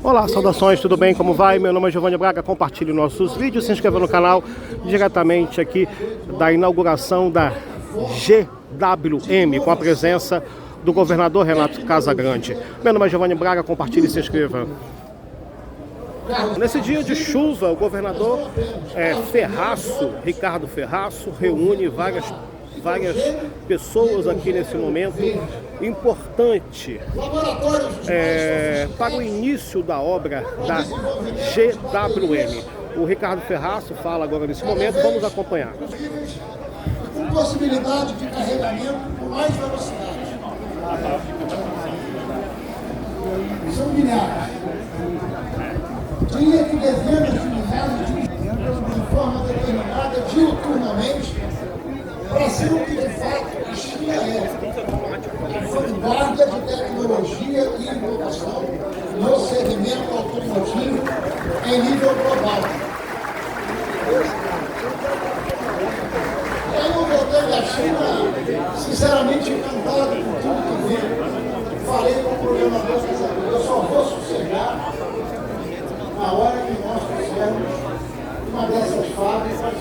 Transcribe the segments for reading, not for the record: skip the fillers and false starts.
Olá, saudações, tudo bem? Como vai? Meu nome é Giovanni Braga, compartilhe nossos vídeos, se inscreva no canal, diretamente aqui da inauguração da GWM, com a presença do governador Renato Casagrande. Meu nome é Giovanni Braga, compartilhe e se inscreva. Nesse dia de chuva, o governador Ricardo Ferraço, reúne várias pessoas aqui nesse momento importante para o início da obra da GWM. O Ricardo Ferraço fala agora nesse momento, vamos acompanhar. Com possibilidade de carregamento com mais velocidade. São milhares. Diria que dezenas de milhares de forma determinada, diuturnamente, para ser o que de fato China é. Vanguarda de tecnologia e inovação no segmento automotivo em nível global. Eu voltei da China, sinceramente, encantado com tudo que vi. Falei com o programador Casagrande, eu só vou sossegar na hora que nós fizermos uma dessas fábricas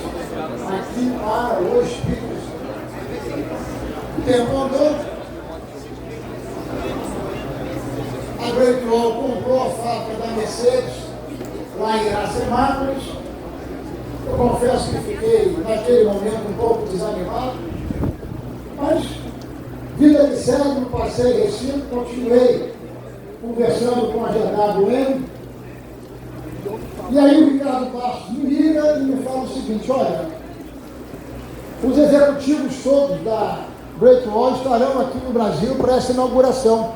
aqui para o Espírito Santo. O tempo andou, a Great Wall comprou a fábrica da Mercedes lá em Iracemápolis. Eu confesso que fiquei, naquele momento, um pouco desanimado, mas vida de segue, passei Recife, continuei conversando com a GWM. E aí o Ricardo Bastos me liga e me fala o seguinte: olha, os executivos todos da Great Wall estarão aqui no Brasil para essa inauguração.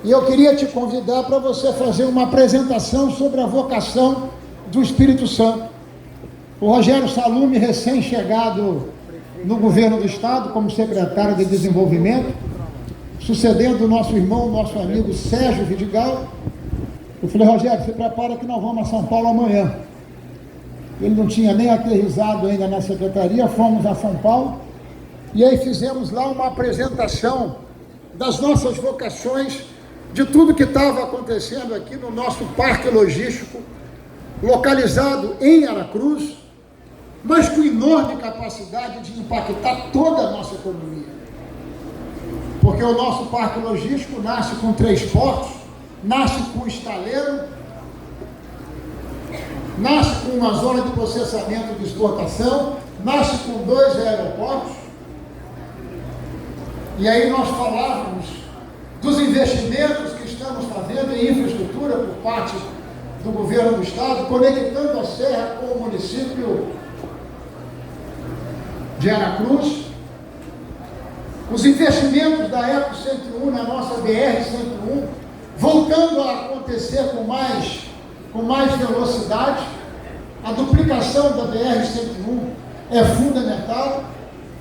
E eu queria te convidar para você fazer uma apresentação sobre a vocação do Espírito Santo. O Rogério Salume, recém-chegado no governo do Estado como secretário de Desenvolvimento, sucedendo o nosso irmão, nosso amigo Sérgio Vidigal. Eu falei: Rogério, se prepara que nós vamos a São Paulo amanhã. Ele não tinha nem aterrissado ainda na secretaria, fomos a São Paulo e aí fizemos lá uma apresentação das nossas vocações, de tudo que estava acontecendo aqui no nosso parque logístico, localizado em Aracruz, mas com enorme capacidade de impactar toda a nossa economia. Porque o nosso parque logístico nasce com 3 portos, nasce com estaleiro, nasce com uma zona de processamento de exportação, nasce com 2 aeroportos. E aí nós falávamos dos investimentos que estamos fazendo em infraestrutura por parte do governo do Estado, conectando a Serra com o município de Aracruz, os investimentos da Eco 101 na nossa BR 101, voltando a acontecer com mais velocidade. A duplicação da BR 101 é fundamental.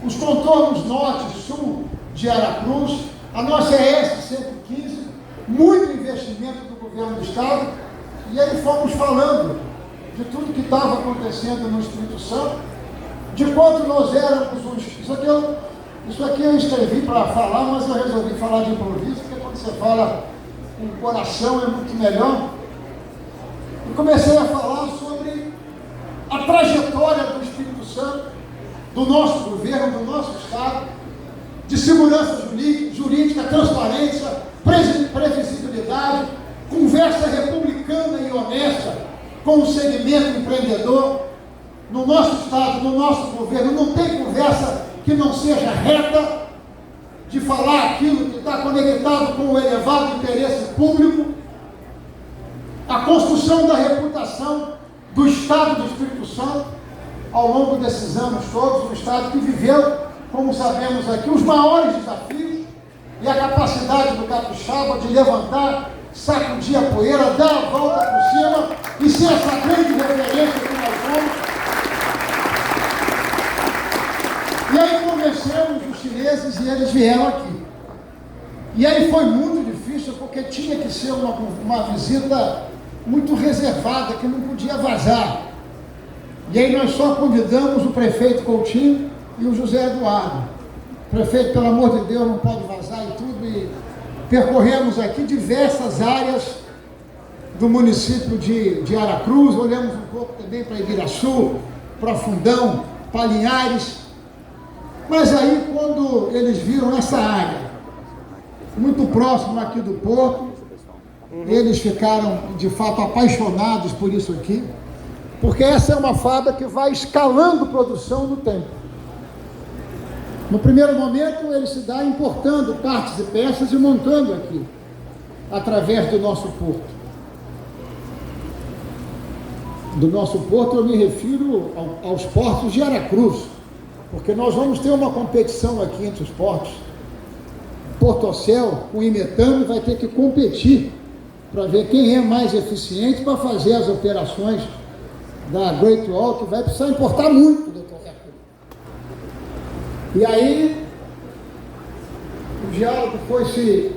Os contornos norte e sul de Aracruz, a nossa ES 115, muito investimento do governo do Estado. E aí fomos falando de tudo que estava acontecendo no Espírito Santo, de quanto nós éramos isso aqui eu escrevi para falar, mas eu resolvi falar de improviso, porque quando você fala com o coração é muito melhor. E comecei a falar sobre a trajetória do Espírito Santo, do nosso governo, do nosso Estado, de segurança jurídica, transparência, previsibilidade, conversa republicana e honesta com o segmento empreendedor. No nosso Estado, no nosso governo, não tem conversa que não seja reta, de falar aquilo que está conectado com o elevado interesse público, a construção da reputação do Estado do Espírito Santo ao longo desses anos todos, um Estado que viveu, como sabemos aqui, os maiores desafios, e a capacidade do capixaba de levantar, sacudir a poeira, dar a volta por cima e ser essa grande referência que nós somos. E aí convencemos os chineses e eles vieram aqui. E aí foi muito difícil, porque tinha que ser uma visita muito reservada, que não podia vazar. E aí nós só convidamos o prefeito Coutinho e o José Eduardo. O prefeito, pelo amor de Deus, não pode vazar e tudo. E percorremos aqui diversas áreas do município de Aracruz, olhamos um pouco também para Ibiraçu, para Fundão, para Linhares. Mas aí, quando eles viram essa área, muito próximo aqui do porto, eles ficaram, de fato, apaixonados por isso aqui, porque essa é uma fábrica que vai escalando produção no tempo. No primeiro momento, ele se dá importando partes e peças e montando aqui, através do nosso porto. Do nosso porto eu me refiro aos portos de Aracruz, porque nós vamos ter uma competição aqui entre os portos. Portocel, com Imetano, vai ter que competir para ver quem é mais eficiente para fazer as operações da Great Wall, que vai precisar importar muito, doutor Hércules. E aí, o diálogo foi se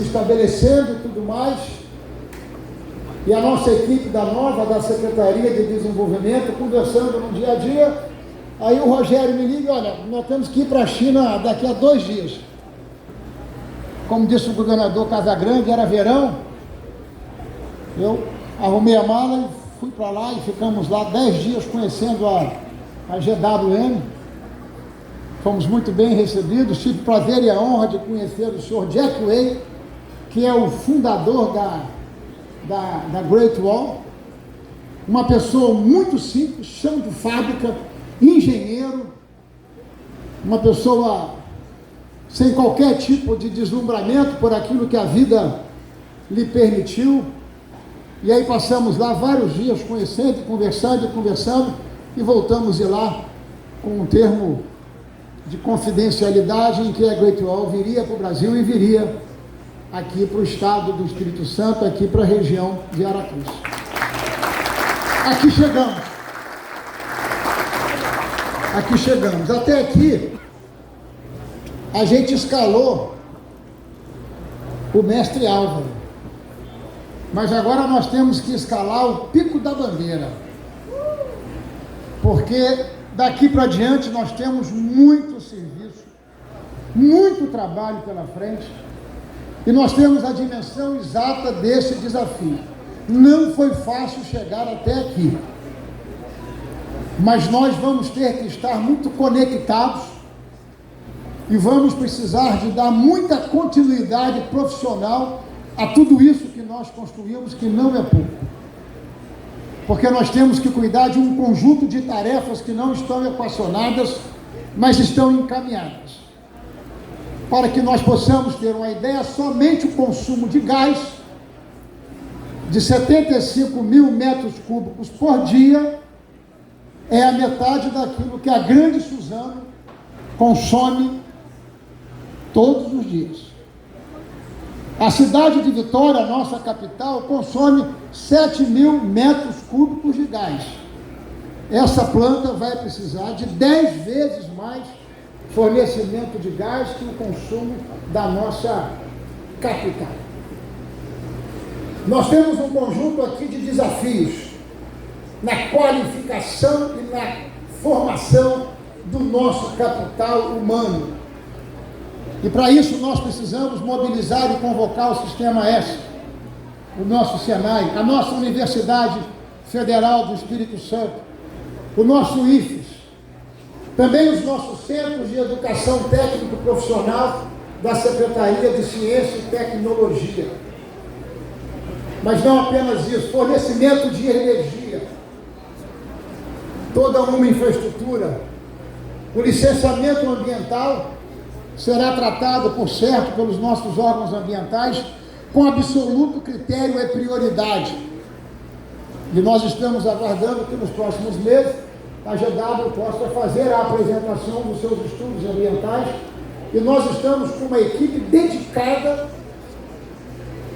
estabelecendo e tudo mais, e a nossa equipe da Secretaria de Desenvolvimento, conversando no dia a dia, aí o Rogério me liga, olha, nós temos que ir para a China daqui a 2 dias. Como disse o governador Casagrande, era verão, eu arrumei a mala e fui para lá e ficamos lá 10 dias conhecendo a GWM. Fomos muito bem recebidos, tive o prazer e a honra de conhecer o senhor Jack Way, que é o fundador da Great Wall, uma pessoa muito simples, chão de fábrica, engenheiro, uma pessoa sem qualquer tipo de deslumbramento por aquilo que a vida lhe permitiu. E aí passamos lá vários dias conhecendo, conversando, e voltamos de lá com um termo de confidencialidade em que a Great Wall viria para o Brasil e viria aqui para o estado do Espírito Santo, aqui para a região de Aracruz. Aqui chegamos. Até aqui, a gente escalou o mestre Álvaro. Mas agora nós temos que escalar o Pico da Bandeira. Porque daqui para diante nós temos muito serviço, muito trabalho pela frente, e nós temos a dimensão exata desse desafio. Não foi fácil chegar até aqui, mas nós vamos ter que estar muito conectados e vamos precisar de dar muita continuidade profissional a tudo isso que nós construímos, que não é pouco. Porque nós temos que cuidar de um conjunto de tarefas que não estão equacionadas, mas estão encaminhadas. Para que nós possamos ter uma ideia, somente o consumo de gás de 75 mil metros cúbicos por dia é a metade daquilo que a Grande Suzano consome todos os dias. A cidade de Vitória, nossa capital, consome 7 mil metros cúbicos de gás. Essa planta vai precisar de 10 vezes mais fornecimento de gás que o consumo da nossa capital. Nós temos um conjunto aqui de desafios na qualificação e na formação do nosso capital humano. E para isso nós precisamos mobilizar e convocar o Sistema S, o nosso Senai, a nossa Universidade Federal do Espírito Santo, o nosso IFES, também os nossos centros de educação técnico-profissional da Secretaria de Ciência e Tecnologia. Mas não apenas isso, fornecimento de energia, toda uma infraestrutura, o licenciamento ambiental será tratado, por certo, pelos nossos órgãos ambientais com absoluto critério e prioridade. E nós estamos aguardando que nos próximos meses a GW possa fazer a apresentação dos seus estudos ambientais, e nós estamos com uma equipe dedicada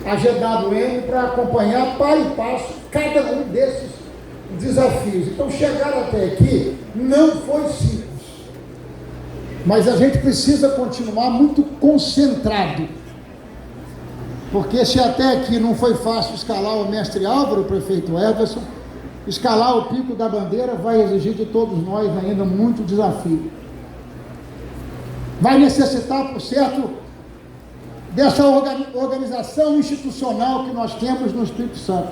à GWM para acompanhar para e passo cada um desses desafios. Então, chegar até aqui não foi simples, mas a gente precisa continuar muito concentrado, porque se até aqui não foi fácil escalar o mestre Álvaro, o prefeito Everson, escalar o Pico da Bandeira vai exigir de todos nós ainda muito desafio. Vai necessitar, por certo, dessa organização institucional que nós temos no Espírito Santo,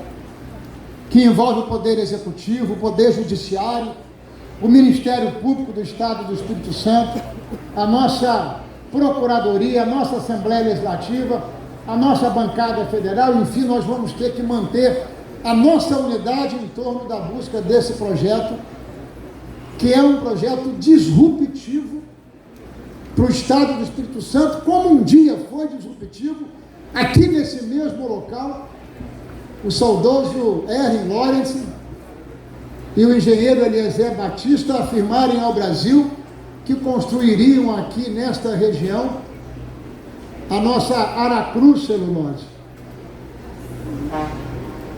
que envolve o Poder Executivo, o Poder Judiciário, o Ministério Público do Estado do Espírito Santo, a nossa Procuradoria, a nossa Assembleia Legislativa, a nossa bancada federal. Enfim, nós vamos ter que manter a nossa unidade em torno da busca desse projeto, que é um projeto disruptivo para o Estado do Espírito Santo, como um dia foi disruptivo aqui nesse mesmo local, o saudoso Henry Lawrence e o engenheiro Eliezer Batista afirmarem ao Brasil que construiriam aqui nesta região a nossa Aracruz Celulose.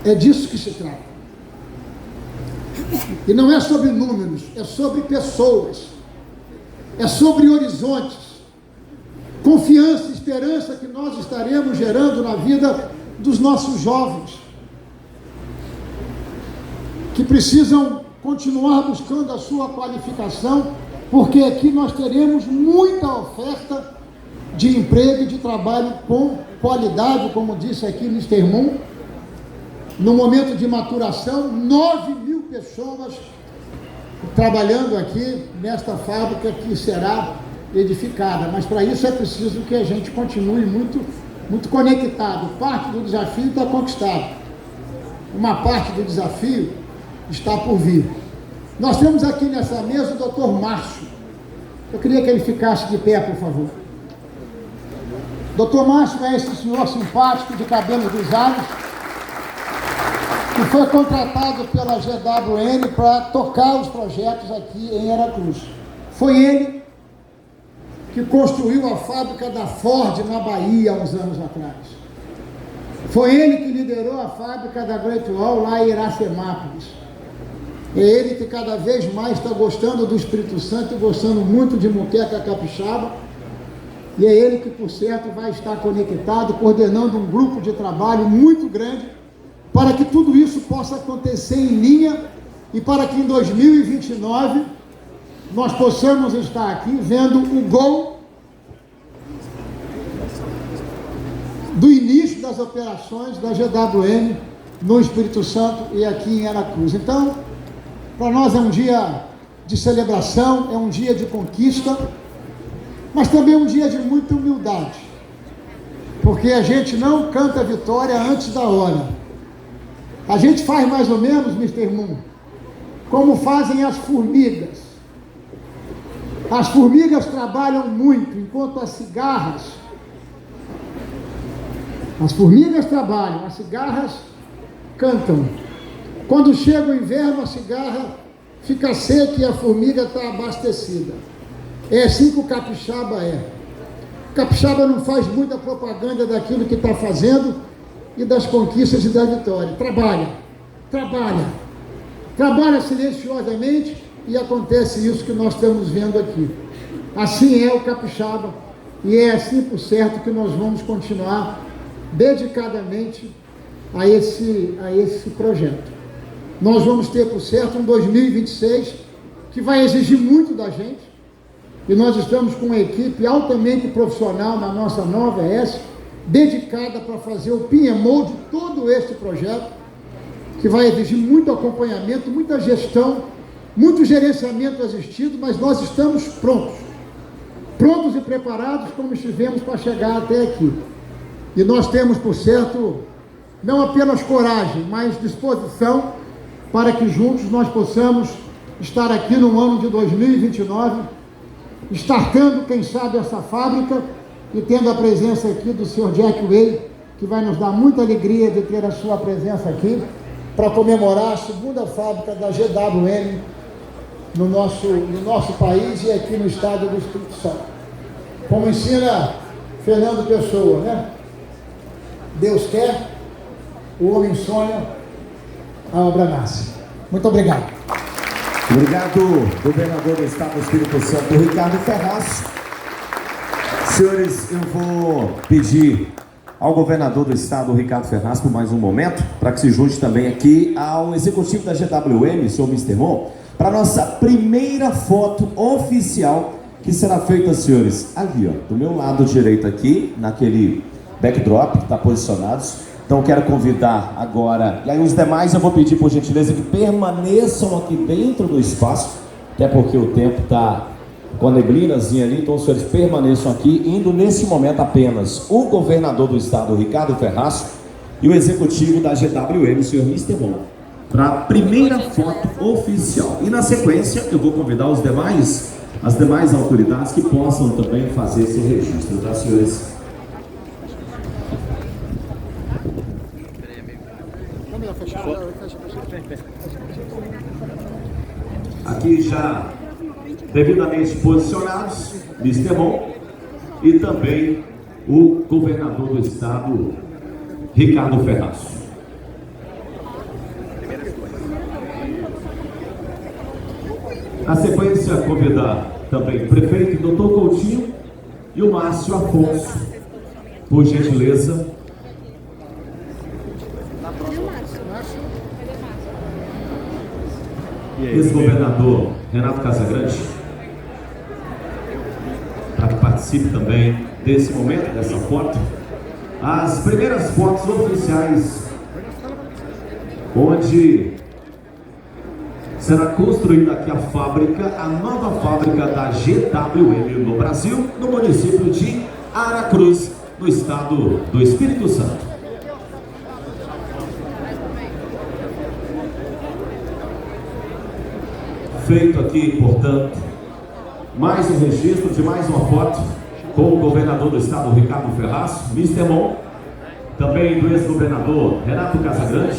É disso que se trata. E não é sobre números, é sobre pessoas, é sobre horizontes, confiança, esperança que nós estaremos gerando na vida dos nossos jovens, que precisam continuar buscando a sua qualificação, porque aqui nós teremos muita oferta de emprego e de trabalho com qualidade, como disse aqui Mr. Moon. No momento de maturação, 9.000 pessoas trabalhando aqui nesta fábrica que será edificada. Mas para isso é preciso que a gente continue muito conectado. Parte do desafio está conquistado. Uma parte do desafio está por vir. Nós temos aqui nessa mesa o Dr. Márcio. Eu queria que ele ficasse de pé, por favor. Dr. Márcio é esse senhor simpático de cabelo grisalhos, que foi contratado pela GWN para tocar os projetos aqui em Aracruz. Foi ele que construiu a fábrica da Ford na Bahia há uns anos atrás. Foi ele que liderou a fábrica da Great Wall lá em Iracemápolis. É ele que cada vez mais está gostando do Espírito Santo e gostando muito de Muqueca Capixaba. E é ele que, por certo, vai estar conectado, coordenando um grupo de trabalho muito grande para que tudo isso possa acontecer em linha e para que em 2029 nós possamos estar aqui vendo o gol do início das operações da GWN no Espírito Santo e aqui em Aracruz. Então, para nós é um dia de celebração, é um dia de conquista, mas também um dia de muita humildade, porque a gente não canta vitória antes da hora. A gente faz mais ou menos, Mr. Moon, como fazem as formigas. As formigas trabalham muito, enquanto as cigarras trabalham, as cigarras cantam. Quando chega o inverno, a cigarra fica seca e a formiga está abastecida. É assim que o capixaba é. O capixaba não faz muita propaganda daquilo que está fazendo e das conquistas e da vitória. Trabalha silenciosamente e acontece isso que nós estamos vendo aqui. Assim é o capixaba e é assim, por certo, que nós vamos continuar dedicadamente a esse projeto. Nós vamos ter, por certo, um 2026 que vai exigir muito da gente, e nós estamos com uma equipe altamente profissional na nossa nova ES, dedicada para fazer o PMO de todo este projeto, que vai exigir muito acompanhamento, muita gestão, muito gerenciamento assistido, mas nós estamos prontos e preparados como estivemos para chegar até aqui. E nós temos, por certo, não apenas coragem, mas disposição para que juntos nós possamos estar aqui no ano de 2029, startando, quem sabe, essa fábrica e tendo a presença aqui do Sr. Jack Way, que vai nos dar muita alegria de ter a sua presença aqui para comemorar a segunda fábrica da GWN no nosso país e aqui no estado do Espírito Santo. Como ensina Fernando Pessoa, né? Deus quer, o homem sonha, a obra nasce. Muito obrigado. Obrigado, governador do estado do Espírito Santo, Ricardo Ferraz. Senhores, eu vou pedir ao governador do estado, Ricardo Ferraz, por mais um momento, para que se junte também aqui ao executivo da GWM, senhor Mr. Moon, para a nossa primeira foto oficial, que será feita, senhores, ali, ó, do meu lado direito aqui, naquele backdrop, tá posicionados. Então eu quero convidar agora, e aí os demais eu vou pedir por gentileza que permaneçam aqui dentro do espaço, até porque o tempo tá com a neblinazinha ali, então os senhores permaneçam aqui, indo nesse momento apenas o governador do estado, Ricardo Ferraz, e o executivo da GWM, o senhor Mr. Bom, para a primeira foto oficial. E na sequência eu vou convidar as demais autoridades que possam também fazer esse registro, tá, senhores? Aqui já devidamente posicionados, Mr. Bom, e também o governador do estado, Ricardo Ferraz. Na sequência, convidar também o prefeito, Dr. Coutinho, e o Márcio Afonso, por gentileza. Ex-governador Renato Casagrande, para que participe também desse momento, dessa foto. As primeiras fotos oficiais, onde será construída aqui a fábrica, a nova fábrica da GWM no Brasil, no município de Aracruz, no estado do Espírito Santo. Feito aqui, portanto, mais um registro de mais uma foto com o governador do estado, Ricardo Ferraz, Mr. Mon, também do ex-governador Renato Casagrande,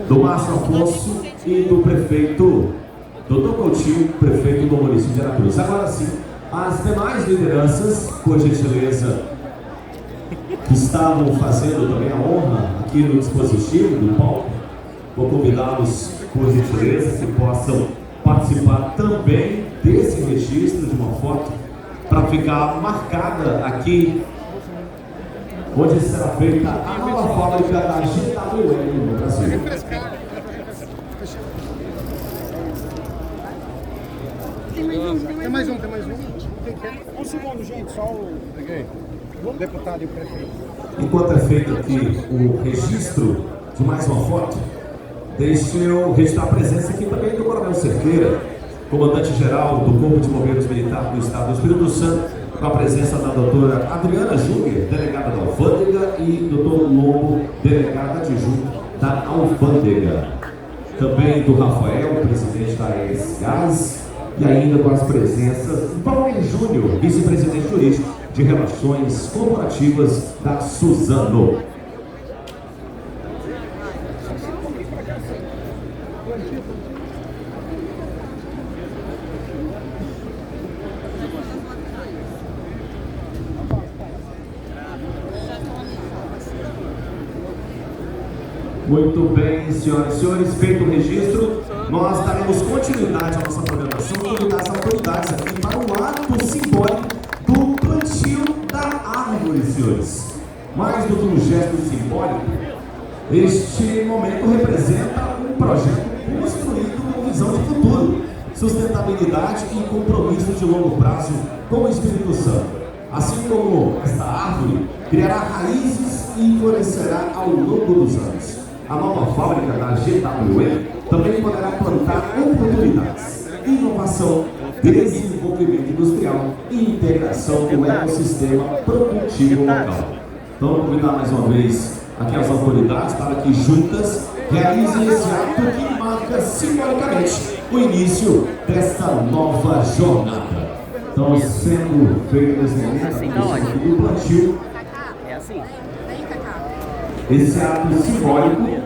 do Márcio Afonso e do prefeito Dr. Coutinho, prefeito do município de Aracruz. Agora sim, as demais lideranças, por gentileza, que estavam fazendo também a honra aqui no dispositivo do palco, vou convidá-los, por gentileza, que possam participar também desse registro de uma foto para ficar marcada aqui, onde será feita a nova fábrica da GWM no Brasil. Tem mais um. Um segundo, gente, só o deputado e o prefeito. Enquanto é feito aqui o registro de mais uma foto, deixa eu registrar a presença aqui também do Coronel Cerqueira, comandante-geral do Corpo de Bombeiros Militar do Estado do Espírito Santo, com a presença da doutora Adriana Júnior, delegada da Alfândega, e doutor Lobo, delegado adjunto da Alfândega. Também do Rafael, presidente da ES-Gás, e ainda com as presenças do Paulo Júnior, vice-presidente jurídico de Relações Corporativas da Suzano. Muito bem, senhoras e senhores, feito o registro, nós daremos continuidade à nossa programação, convidar as autoridades aqui para o ato simbólico do plantio da árvore, senhores. Mais do que um gesto simbólico, este momento representa um projeto construído com visão de futuro, sustentabilidade e compromisso de longo prazo com o Espírito Santo. Assim como esta árvore criará raízes e florescerá ao longo dos anos. A nova fábrica da GWM também poderá plantar oportunidades, inovação, desenvolvimento industrial e integração do ecossistema produtivo local. Então, vou convidar mais uma vez aqui as autoridades para que juntas realizem esse ato que marca simbolicamente o início desta nova jornada. Então, sendo feito nesse momento do plantio, esse ato simbólico,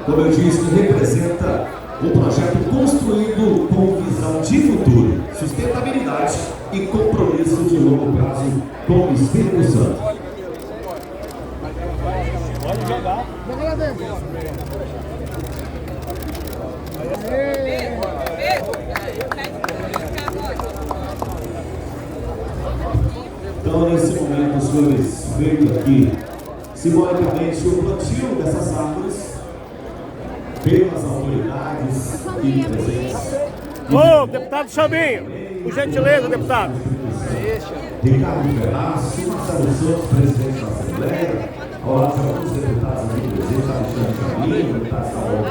como eu disse, representa um projeto construído com visão de futuro, sustentabilidade e compromisso de longo prazo com o Espírito Santo. Pode jogar. Joga lá dentro. Então, nesse momento, os senhores, feito aqui simbolicamente o plantio dessas árvores pelas autoridades e presentes. Ô, deputado Chambinho, por gentileza, deputado. Deixa. Ricardo Ferraz, Marcelo Santos, presidente da Assembleia, ao lado de alguns deputados aqui presentes, Alexandre Caminho, deputado estadual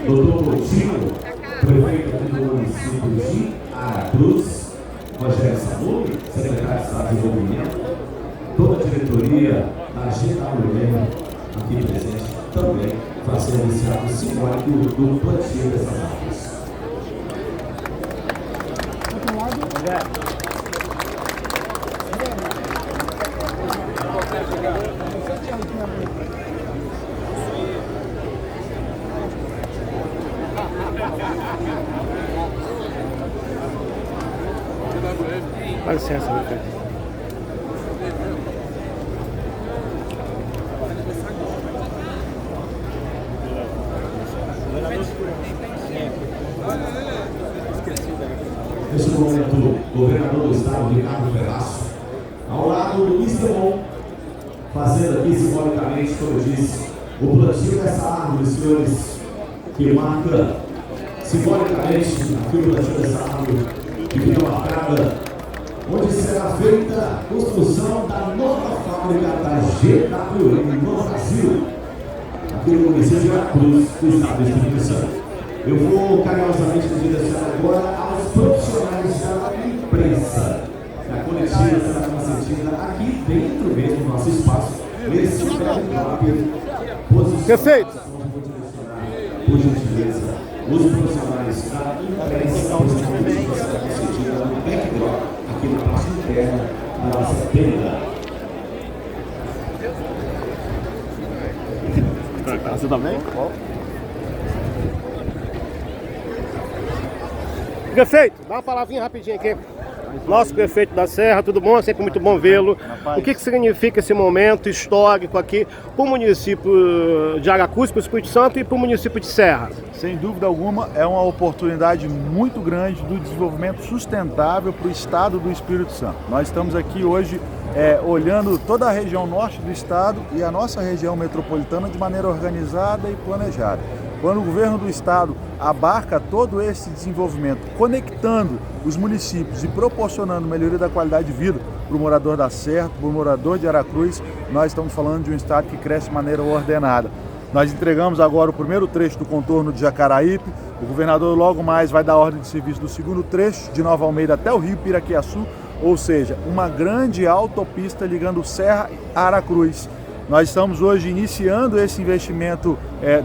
Doutor Coutinho, prefeito aqui do município de Aracruz, Rogério Sanuri, secretário de Estado de Desenvolvimento, toda a diretoria da GWM aqui presente, também vai ser iniciado o simbólico do plantio dessas árvores. Dá licença, meu filho. Neste momento, o governador do estado, Ricardo Ferraz, ao lado do Luiz Demon, fazendo aqui simbolicamente, como eu disse, o plantio dessa árvore, senhores, que marca simbolicamente aqui o plantio dessa árvore, que fica marcada onde será feita a construção da nova fábrica da GWM no Brasil, aqui no município de Aracruz, do estado do Espírito Santo. Eu vou carinhosamente direcionar agora aos profissionais da imprensa. A coletiva será transmitida aqui dentro mesmo do nosso espaço, nesse backdrop. Perfeito. Vou direcionar, por gentileza, os profissionais da imprensa, a coletiva será transmitida no backdrop, aqui na parte interna da nossa tenda. Você tá bem? Prefeito, dá uma palavrinha rapidinho aqui. Nosso prefeito da Serra, tudo bom? Sempre muito bom vê-lo. O que significa esse momento histórico aqui para o município de Aracruz, para o Espírito Santo e para o município de Serra? Sem dúvida alguma, é uma oportunidade muito grande do desenvolvimento sustentável para o estado do Espírito Santo. Nós estamos aqui hoje olhando toda a região norte do estado e a nossa região metropolitana de maneira organizada e planejada. Quando o governo do estado abarca todo esse desenvolvimento, conectando os municípios e proporcionando melhoria da qualidade de vida para o morador da Serra, para o morador de Aracruz, nós estamos falando de um estado que cresce de maneira ordenada. Nós entregamos agora o primeiro trecho do contorno de Jacaraípe, o governador logo mais vai dar ordem de serviço do segundo trecho, de Nova Almeida até o Rio Piraquiaçu, ou seja, uma grande autopista ligando Serra a Aracruz. Nós estamos hoje iniciando esse investimento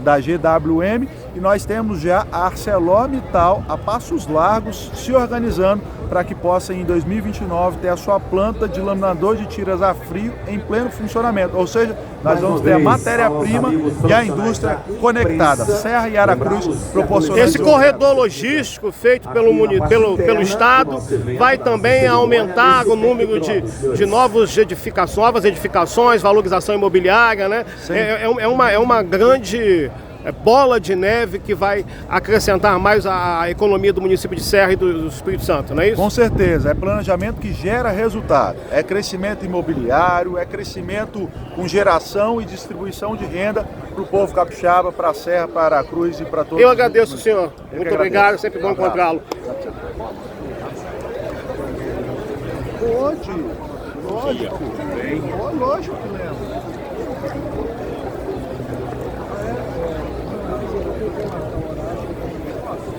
da GWM e nós temos já a ArcelorMittal a passos largos se organizando para que possa em 2029 ter a sua planta de laminador de tiras a frio em pleno funcionamento. Ou seja, nós vamos ter a matéria-prima e a indústria conectada. Serra e Aracruz proporcionando... Esse corredor logístico feito pelo Estado vai também aumentar o número de novas edificações, valorização imobiliária, né? É uma grande bola de neve que vai acrescentar mais a economia do município de Serra e do Espírito Santo, não é isso? Com certeza, é planejamento que gera resultado, é crescimento imobiliário, é crescimento com geração e distribuição de renda para o povo capixaba, para a Serra, para Aracruz e para todos. Eu agradeço, senhor. Muito obrigado, sempre bom encontrá-lo. Pode, lógico que lembro.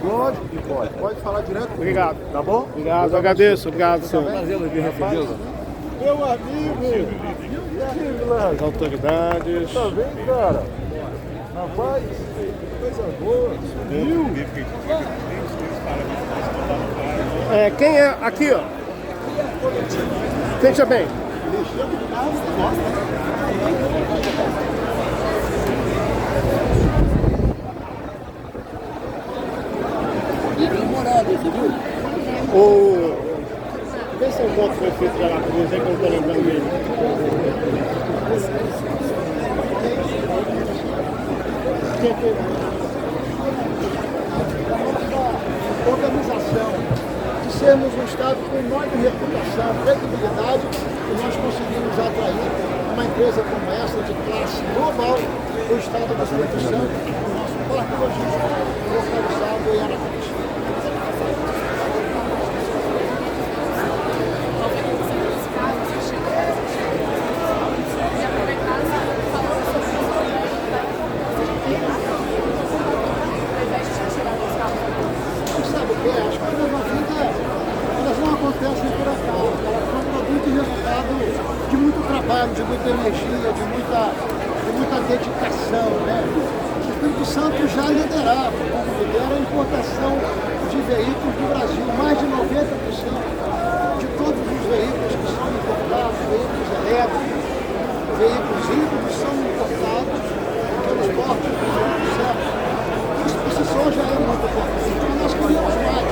Lógico que pode falar direto. Obrigado. Tá bom? Obrigado, eu agradeço. Obrigado, senhor. Meu amigo! As autoridades. Tá bem, cara? Rapaz, coisa boa. Viu? Quem é? Aqui, ó. Veja bem. Vê se eu encontro o prefeito de Aracruz, aí que eu não estou lembrando dele. Organização, de sermos um Estado com enorme reputação, credibilidade, e nós conseguimos atrair uma empresa como essa, de classe global, do Estado do Espírito Santo, o nosso parque logístico localizado em Aracruz. muita energia, de muita dedicação, né? O Espírito Santo já liderava, como lidera a importação de veículos do Brasil. Mais de 90% de todos os veículos que são importados, veículos elétricos, veículos híbridos, são importados pelos portos do Espírito Santo. Isso por si só já é muito importante. Então nós queríamos mais.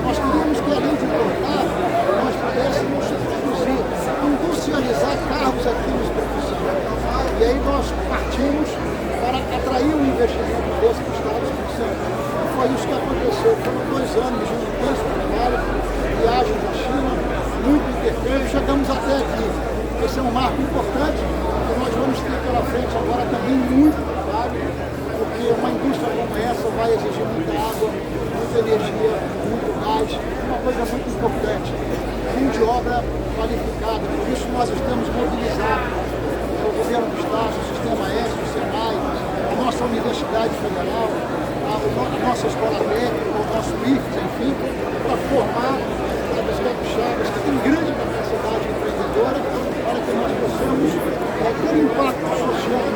Nós queríamos que, além de importar, nós pudéssemos produzir, industrializar carros aqui no Espírito Santo. E aí nós partimos para atrair um investimento desse para o Estado do Espírito Santo. E foi isso que aconteceu. Foram 2 anos de intenso trabalho, viagens à China, muito intercâmbio, chegamos até aqui. Esse é um marco importante, que nós vamos ter pela frente agora também muito trabalho, porque uma indústria como essa vai exigir muita água, muita energia, muito gás, uma coisa muito importante, mão de obra qualificada. Por isso nós estamos mobilizados, o governo do Estado, o Sistema S, o SENAI, a nossa Universidade Federal, a nossa Escola Técnica, o nosso IFES, enfim, para formar as capixabas que têm grande capacidade empreendedora, para que nós possamos ter impacto social.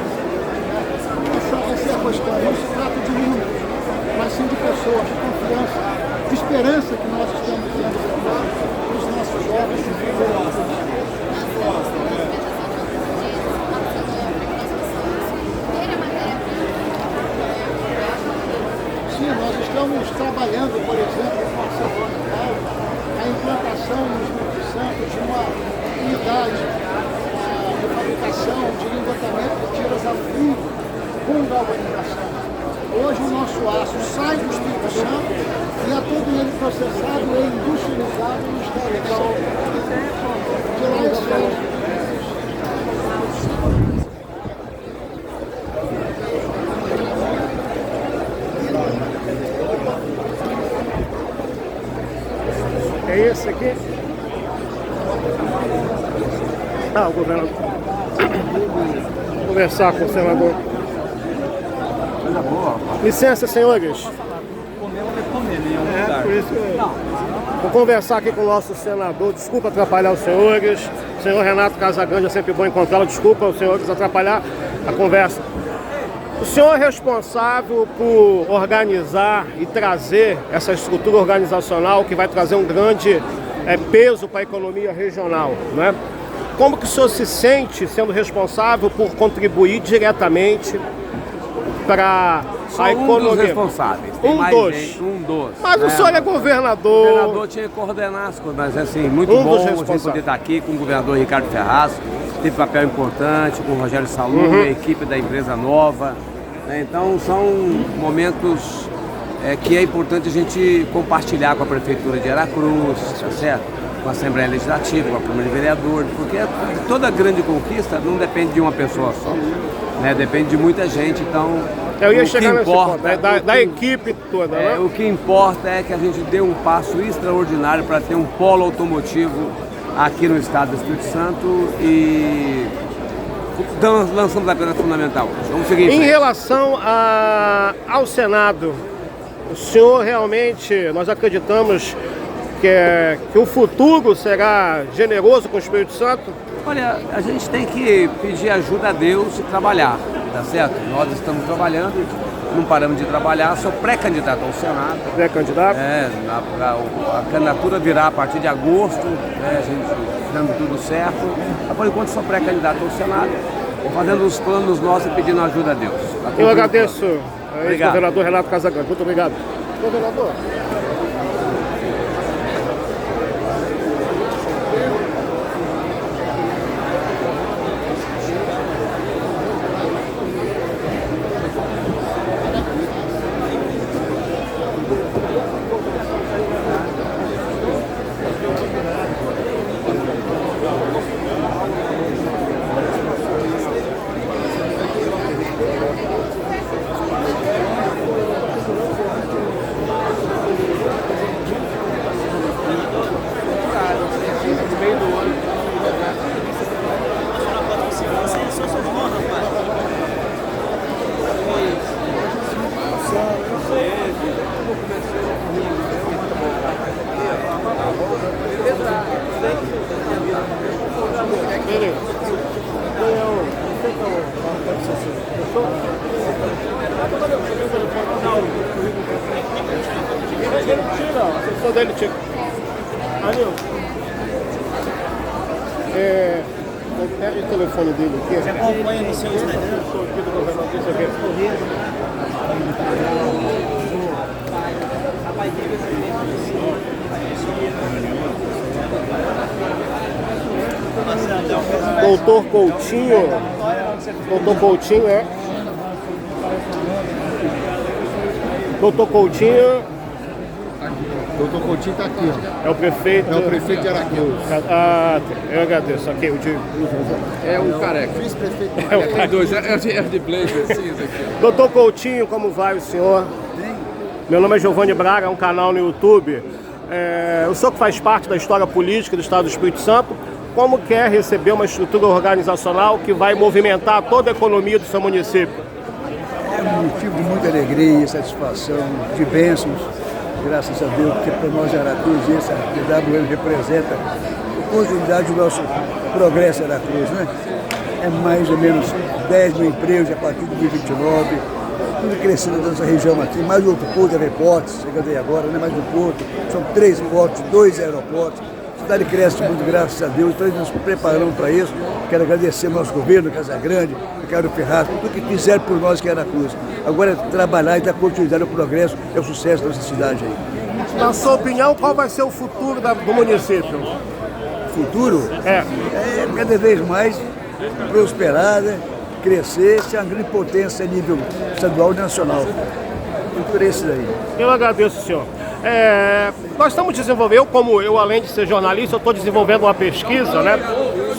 Essa é a questão. Não se trata de números, mas sim de pessoas, de confiança, de esperança que nós estamos tendo para os nossos jovens e jovens. Sim, nós estamos trabalhando, por exemplo, com a ArcelorMittal, a implantação no Espírito Santo de uma unidade de fabricação de engotamento de tiras a frio com galvanização. Hoje o nosso aço sai do Espírito Santo e é todo ele processado e industrializado no estado de São Paulo. De lá é só. É esse aqui? Ah, o governador. Vou conversar com o senador. Licença, senhores. Por isso que vou conversar aqui com o nosso senador. Desculpa atrapalhar os senhores. O senhor Renato Casagrande, é sempre bom encontrá-lo. Desculpa os senhores atrapalhar a conversa. O senhor é responsável por organizar e trazer essa estrutura organizacional que vai trazer um grande peso para a economia regional, né? Como que o senhor se sente sendo responsável por contribuir diretamente para a economia? Um dos responsáveis. Tem mais gente, um dos. Mas né? O senhor é governador. O governador tinha que coordenar as coisas, mas assim, muito bom a gente poder estar aqui com o governador Ricardo Ferraz, teve papel importante, com o Rogério Salum, a equipe da empresa nova. Então são momentos que é importante a gente compartilhar com a Prefeitura de Aracruz, tá certo? Com a Assembleia Legislativa, com a Câmara de Vereadores, porque toda grande conquista não depende de uma pessoa só, né? Depende de muita gente, então eu ia chegar nesse ponto, da equipe toda, né? O que importa é que a gente dê um passo extraordinário para ter um polo automotivo aqui no estado do Espírito Santo e lançamos a pedra fundamental. Vamos seguir em frente. Em relação ao Senado, o senhor realmente, nós acreditamos que o futuro será generoso com o Espírito Santo? Olha, a gente tem que pedir ajuda a Deus e trabalhar, tá certo? Nós estamos trabalhando, não paramos de trabalhar, sou pré-candidato ao Senado. Pré-candidato? A candidatura virá a partir de agosto, né, a gente dando tudo certo. Mas, por enquanto sou pré-candidato ao Senado, fazendo os planos nossos e pedindo ajuda a Deus. Eu agradeço ao ex-governador Renato Casagrande. Muito obrigado. Governador. quando ele tinha... Anil, pega o telefone dele aqui. Você acompanha no seu Instagram? Doutor Coutinho, Doutor Coutinho está aqui, ó. é o prefeito. É o prefeito de Aracruz. Eu agradeço. Aqui, o de... É o careca. Vice-prefeito. Tem dois, é de blazer cinza aqui. Doutor Coutinho, como vai o senhor? Meu nome é Giovanni Braga, é um canal no YouTube. O senhor que faz parte da história política do Estado do Espírito Santo, como quer receber uma estrutura organizacional que vai movimentar toda a economia do seu município? É um motivo de muita alegria, satisfação, de bênçãos, graças a Deus, porque para nós Aracruz, essa DWM representa a continuidade do nosso progresso Aracruz, né? É mais ou menos 10 mil empregos a partir de 2029, tudo crescendo nessa região aqui, mais outro porto de aeroportos, chegando aí agora, né? Mais um porto, são 3 portos, 2 aeroportos. A cidade cresce muito, graças a Deus, então nos preparamos para isso. Quero agradecer ao nosso governo, Casagrande, Ricardo Ferraz, por tudo que fizeram por nós que é Aracruz. Agora é trabalhar e dar continuidade ao progresso e ao sucesso da nossa cidade aí. Na sua opinião, qual vai ser o futuro do município? Futuro? É Cada vez mais prosperar, né? Crescer, ser uma grande potência a nível estadual e nacional. O futuro é esse daí. Eu agradeço, senhor. Nós estamos desenvolvendo, eu além de ser jornalista, eu estou desenvolvendo uma pesquisa, né,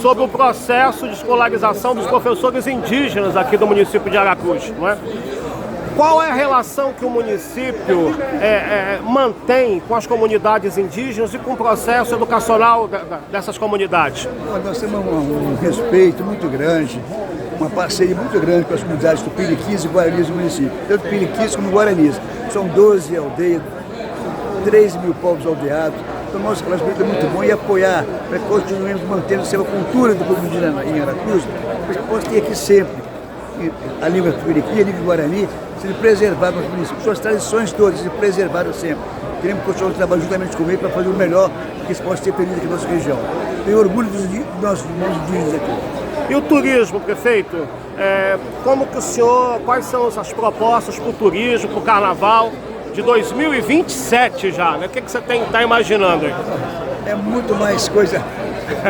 sobre o processo de escolarização dos professores indígenas aqui do município de Aracruz, não é? Qual é a relação que o município mantém com as comunidades indígenas e com o processo educacional dessas comunidades? Nós temos um respeito muito grande, uma parceria muito grande com as comunidades tupiniquins e guaranis do município, tanto tupiniquins como guaranis. São 12 aldeias, 13 mil povos aldeados. Então, nosso relacionamento é muito bom e apoiar para que continuemos mantendo a cultura do povo indígena em Aracruz, para que possa ter aqui sempre a língua tupiniquim, a língua guarani, sendo preservada nos municípios, suas tradições todas, sendo preservadas sempre. Queremos continuar o trabalho juntamente com ele para fazer o melhor que isso possa ter perdido aqui na nossa região. Tenho orgulho dos nossos irmãos indígenas aqui. E o turismo, prefeito? Quais são as propostas para o turismo, para o carnaval de 2027 já, né? O que você está imaginando aí? É muito mais coisa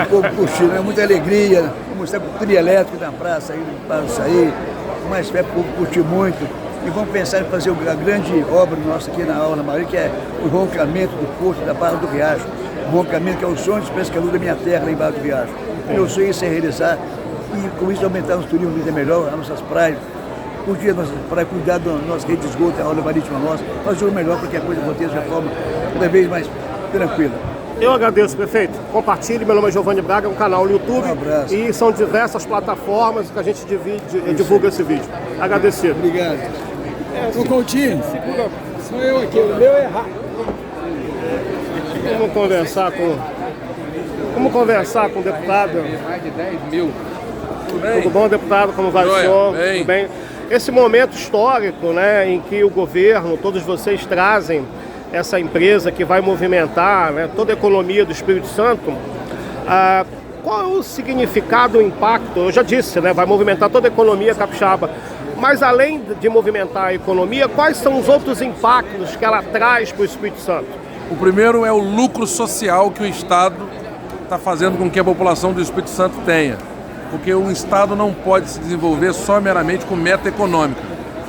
o povo curtindo, é muita alegria. Vamos mostrar o trio elétrico na praça, aí para sair, mais fé para o povo curtir muito. E vamos pensar em fazer a grande obra nossa aqui na Aula Maria, que é o roncamento do porto da Barra do Riacho. O roncamento que é o sonho dos pescadores da minha terra, lá em Barra do Riacho. Meu sonho é isso, realizar e com isso aumentar o turismo ainda melhor, as nossas praias, curtir a nossa praia, cuidar da nossa rede de esgoto, a aula marítima nossa, fazer o melhor para que a coisa aconteça de forma cada vez mais tranquila. Eu agradeço, prefeito. Compartilhe, meu nome é Giovanni Braga, é um canal no YouTube. Um abraço. E são diversas plataformas que a gente divulga esse vídeo. Agradecido. Obrigado. O Coutinho, sou eu aqui, o meu é errado. Vamos conversar com o deputado. Mais de 10 mil. Tudo bom, deputado? Como vai o senhor? Bem. Tudo bem? Esse momento histórico, né, em que o governo, todos vocês trazem essa empresa que vai movimentar, né, toda a economia do Espírito Santo, qual é o significado, o impacto? Eu já disse, né, vai movimentar toda a economia capixaba. Mas além de movimentar a economia, quais são os outros impactos que ela traz para o Espírito Santo? O primeiro é o lucro social que o Estado está fazendo com que a população do Espírito Santo tenha. Porque o Estado não pode se desenvolver só meramente com meta econômica.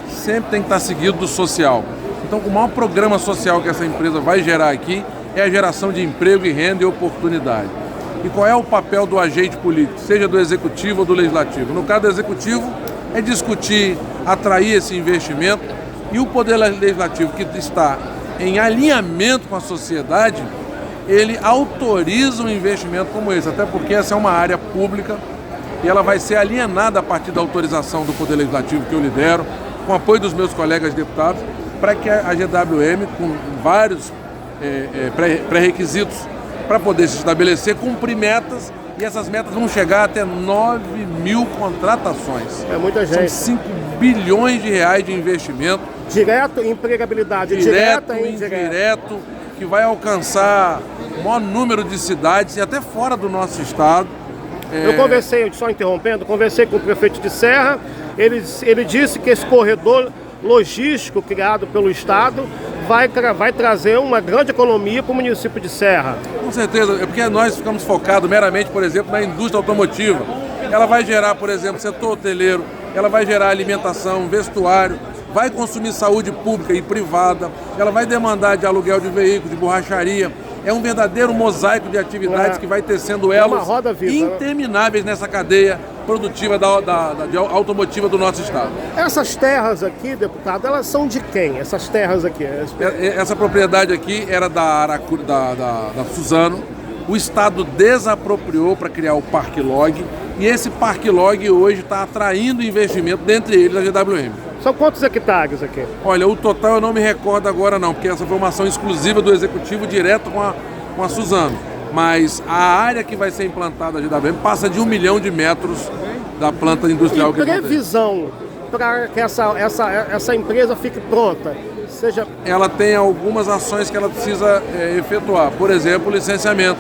Sempre tem que estar seguido do social. Então, o maior programa social que essa empresa vai gerar aqui é a geração de emprego e renda e oportunidade. E qual é o papel do agente político, seja do executivo ou do legislativo? No caso do executivo, é discutir, atrair esse investimento, e o poder legislativo, que está em alinhamento com a sociedade, ele autoriza um investimento como esse, até porque essa é uma área pública e ela vai ser alienada a partir da autorização do Poder Legislativo que eu lidero, com o apoio dos meus colegas deputados, para que a GWM, com vários pré-requisitos para poder se estabelecer, cumprir metas, e essas metas vão chegar até 9 mil contratações. É muita gente. São 5 bilhões de reais de investimento. Direto, empregabilidade direta e indireta. que vai alcançar o maior número de cidades e até fora do nosso estado. Eu conversei, só interrompendo, conversei com o prefeito de Serra, ele disse que esse corredor logístico criado pelo estado vai trazer uma grande economia para o município de Serra. Com certeza, é porque nós ficamos focados meramente, por exemplo, na indústria automotiva. Ela vai gerar, por exemplo, setor hoteleiro, ela vai gerar alimentação, vestuário, vai consumir saúde pública e privada, ela vai demandar de aluguel de veículos, de borracharia. É um verdadeiro mosaico de atividades que vai tecendo elos intermináveis nessa cadeia produtiva automotiva do nosso estado. Essas terras aqui, deputado, elas são de quem? Essas terras aqui? Essa propriedade aqui era da Suzano. O estado desapropriou para criar o Parque Log e esse Parque Log hoje está atraindo investimento, dentre eles a GWM. São quantos hectares aqui? Olha, o total eu não me recordo agora não, porque essa foi uma ação exclusiva do executivo direto com a Suzano. Mas a área que vai ser implantada a GWM passa de 1 milhão de metros da planta industrial. E previsão para que essa empresa fique pronta? Ela tem algumas ações que ela precisa efetuar. Por exemplo, licenciamento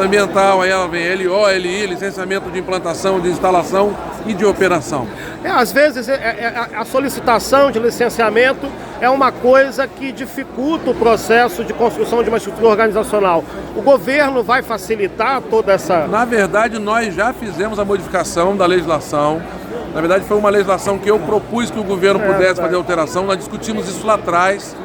ambiental, aí ela vem LO, LI, licenciamento de implantação, de instalação e de operação. Às vezes a solicitação de licenciamento é uma coisa que dificulta o processo de construção de uma estrutura organizacional. O governo vai facilitar toda essa... Na verdade, nós já fizemos a modificação da legislação. Na verdade, foi uma legislação que eu propus que o governo pudesse fazer alteração. Nós discutimos isso lá atrás.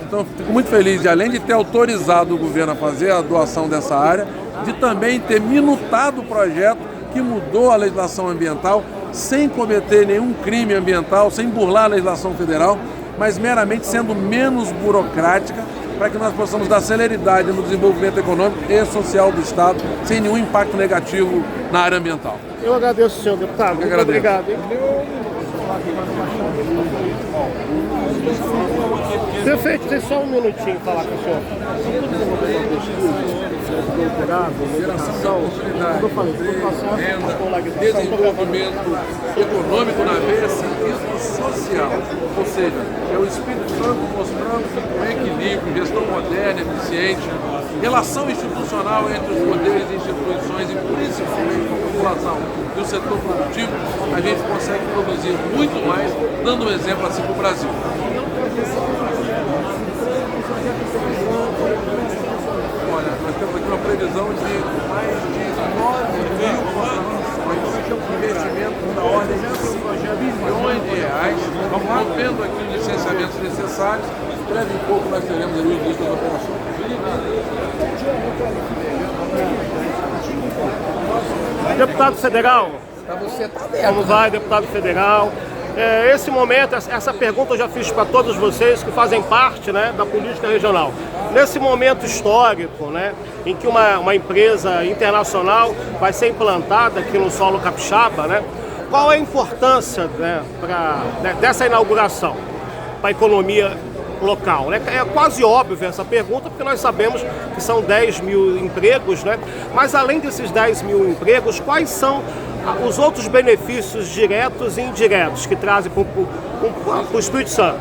Então, fico muito feliz de, além de ter autorizado o governo a fazer a doação dessa área, de também ter minutado o projeto que mudou a legislação ambiental sem cometer nenhum crime ambiental, sem burlar a legislação federal, mas meramente sendo menos burocrática para que nós possamos dar celeridade no desenvolvimento econômico e social do Estado sem nenhum impacto negativo na área ambiental. Eu agradeço, senhor deputado. Muito obrigado. Hein? Prefeito, tem só um minutinho para falar com o senhor. Desenvolvimento econômico na veia civismo social, ou seja, é o Espírito Santo mostrando um equilíbrio, gestão moderna, eficiente, relação institucional entre os poderes e instituições e principalmente com a população e o setor produtivo, a gente consegue produzir muito mais, dando um exemplo assim para o Brasil. Olha, nós temos aqui uma previsão de mais de 9.000 investimentos da ordem de 5 bilhões de reais, rompendo aqui os licenciamentos necessários. Breve em pouco nós teremos ali o início das operações. Deputado federal, como vai, deputado federal? Esse momento, essa pergunta eu já fiz para todos vocês que fazem parte, né, da política regional. Nesse momento histórico, né, em que uma empresa internacional vai ser implantada aqui no solo capixaba, né, qual é a importância, né, dessa inauguração para a economia local, né? É quase óbvio essa pergunta, porque nós sabemos que são 10 mil empregos, né? Mas além desses 10 mil empregos, quais são os outros benefícios diretos e indiretos que trazem para o Espírito Santo?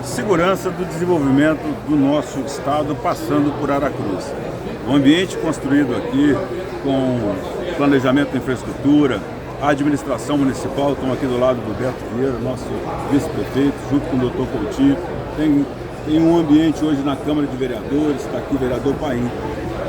Segurança do desenvolvimento do nosso estado passando por Aracruz. O ambiente construído aqui com planejamento de infraestrutura, a administração municipal, estão aqui do lado do Beto Vieira, nosso vice-prefeito, junto com o doutor Coutinho. Tem um ambiente hoje na Câmara de Vereadores, está aqui o vereador Paim,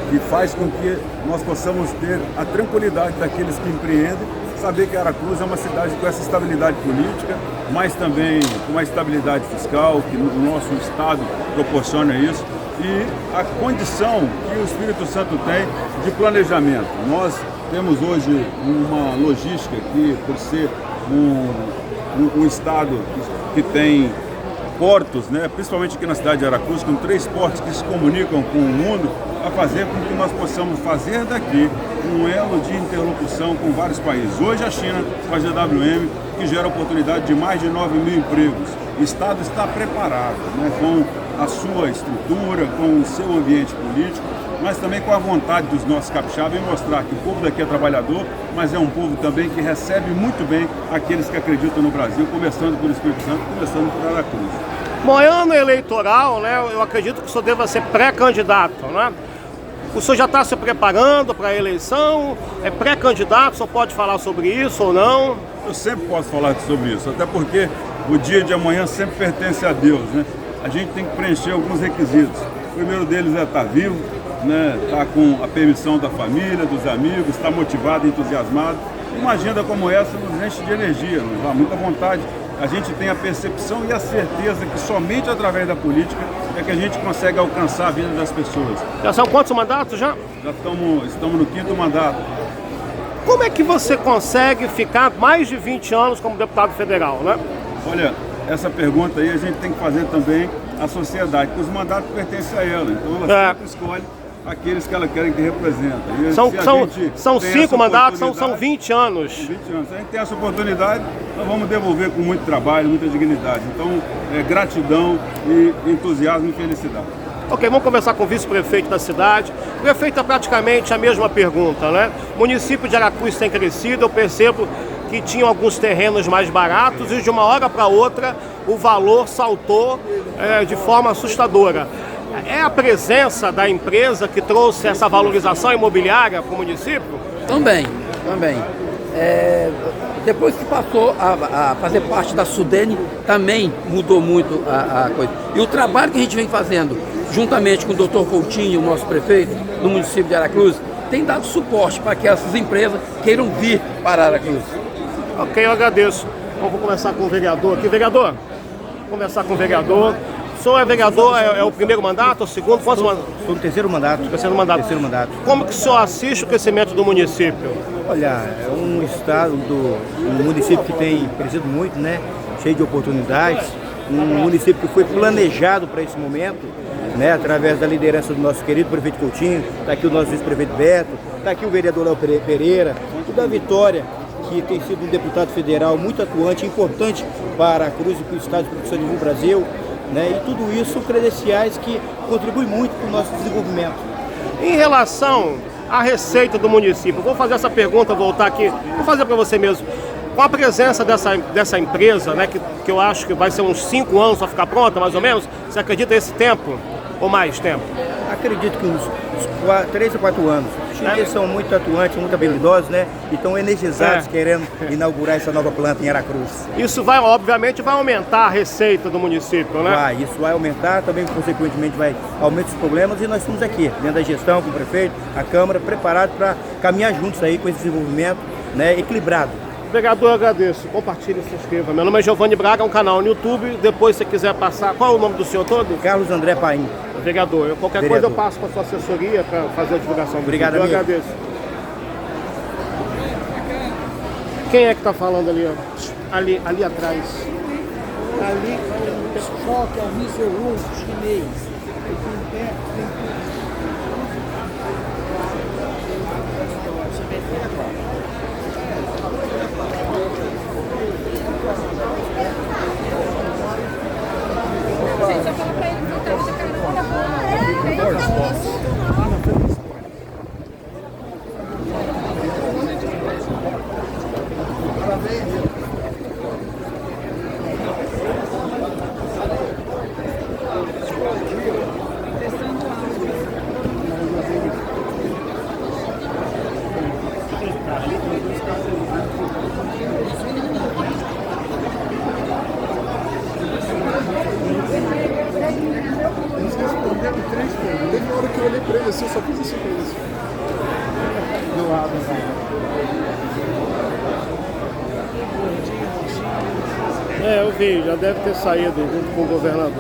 que faz com que nós possamos ter a tranquilidade daqueles que empreendem, saber que Aracruz é uma cidade com essa estabilidade política, mas também com uma estabilidade fiscal, que o nosso estado proporciona isso, e a condição que o Espírito Santo tem de planejamento. Nós temos hoje uma logística aqui, por ser um estado que tem portos, né, principalmente aqui na cidade de Aracruz, com 3 portos que se comunicam com o mundo, a fazer com que nós possamos fazer daqui um elo de interlocução com vários países. Hoje a China com a GWM, que gera oportunidade de mais de 9 mil empregos. O Estado está preparado, né, com a sua estrutura, com o seu ambiente político, mas também com a vontade dos nossos capixabas em mostrar que o povo daqui é trabalhador, mas é um povo também que recebe muito bem aqueles que acreditam no Brasil, começando pelo Espírito Santo, começando por Aracruz. Bom, é ano eleitoral, né? Eu acredito que o senhor deva ser pré-candidato, né? O senhor já está se preparando para a eleição? É pré-candidato, o senhor pode falar sobre isso ou não? Eu sempre posso falar sobre isso, até porque o dia de amanhã sempre pertence a Deus, né? A gente tem que preencher alguns requisitos. O primeiro deles é estar vivo, né? Estar com a permissão da família, dos amigos, estar motivado, entusiasmado. Uma agenda como essa nos enche de energia, nos dá muita vontade. A gente tem a percepção e a certeza que somente através da política é que a gente consegue alcançar a vida das pessoas. Já são quantos mandatos já? Já estamos no 5º mandato. Como é que você consegue ficar mais de 20 anos como deputado federal, né? Olha, essa pergunta aí a gente tem que fazer também à sociedade, porque os mandatos pertencem a ela, então ela sempre escolhe aqueles que ela quer que representa. São 5 mandatos, são 20 anos. 20 anos. Se a gente tem essa oportunidade, nós vamos devolver com muito trabalho, muita dignidade. Então, gratidão e entusiasmo e felicidade. Ok, vamos conversar com o vice-prefeito da cidade. O prefeito é praticamente a mesma pergunta, né? O município de Aracruz tem crescido, eu percebo que tinham alguns terrenos mais baratos e de uma hora para outra o valor saltou de forma assustadora. É a presença da empresa que trouxe essa valorização imobiliária para o município? Também. Depois que passou a fazer parte da Sudene, também mudou muito a coisa. E o trabalho que a gente vem fazendo, juntamente com o Dr. Coutinho, o nosso prefeito, no município de Aracruz, tem dado suporte para que essas empresas queiram vir para Aracruz. Ok, eu agradeço. Então, vou conversar com o vereador aqui. Vereador, conversar com o vereador. O senhor é vereador, é o primeiro mandato, o segundo? Sou no terceiro mandato. Terceiro mandato. Como que o senhor assiste o crescimento do município? Olha, é um estado, um município que tem crescido muito, né? Cheio de oportunidades. Um município que foi planejado para esse momento, né? Através da liderança do nosso querido prefeito Coutinho, está aqui o nosso vice-prefeito Beto, está aqui o vereador Léo Pereira, o da Vitória, que tem sido um deputado federal muito atuante, importante para a Cruz e para o estado de produção do Brasil. Né? E tudo isso credenciais que contribuem muito para o nosso desenvolvimento. Em relação à receita do município, vou fazer essa pergunta, voltar aqui, vou fazer para você mesmo. Com a presença dessa empresa, né, que eu acho que vai ser uns 5 anos para ficar pronta, mais ou menos, você acredita nesse tempo ou mais tempo? Acredito que uns 3 a 4 anos. Os chineses são muito atuantes, muito habilidosos, né? E estão energizados querendo inaugurar essa nova planta em Aracruz. Isso obviamente vai aumentar a receita do município, né? Isso vai aumentar, também consequentemente vai aumentar os problemas e nós estamos aqui, dentro da gestão, com o prefeito, a Câmara, preparados para caminhar juntos aí com esse desenvolvimento, né, equilibrado. Vereador, eu agradeço. Compartilhe e se inscreva. Meu nome é Giovanni Braga, um canal no YouTube. Depois, se você quiser passar... Qual é o nome do senhor todo? Carlos André Paim. Vereador, qualquer coisa eu passo para a sua assessoria para fazer a divulgação. Obrigado, eu agradeço. Quem é que está falando ali? Ó? Ali atrás. Ali, o pessoal que é o Miseru chinês. Teve uma hora que eu olhei pra ele assim, eu só fiz assim pra ele. Do lado, eu vi, já deve ter saído junto com o governador.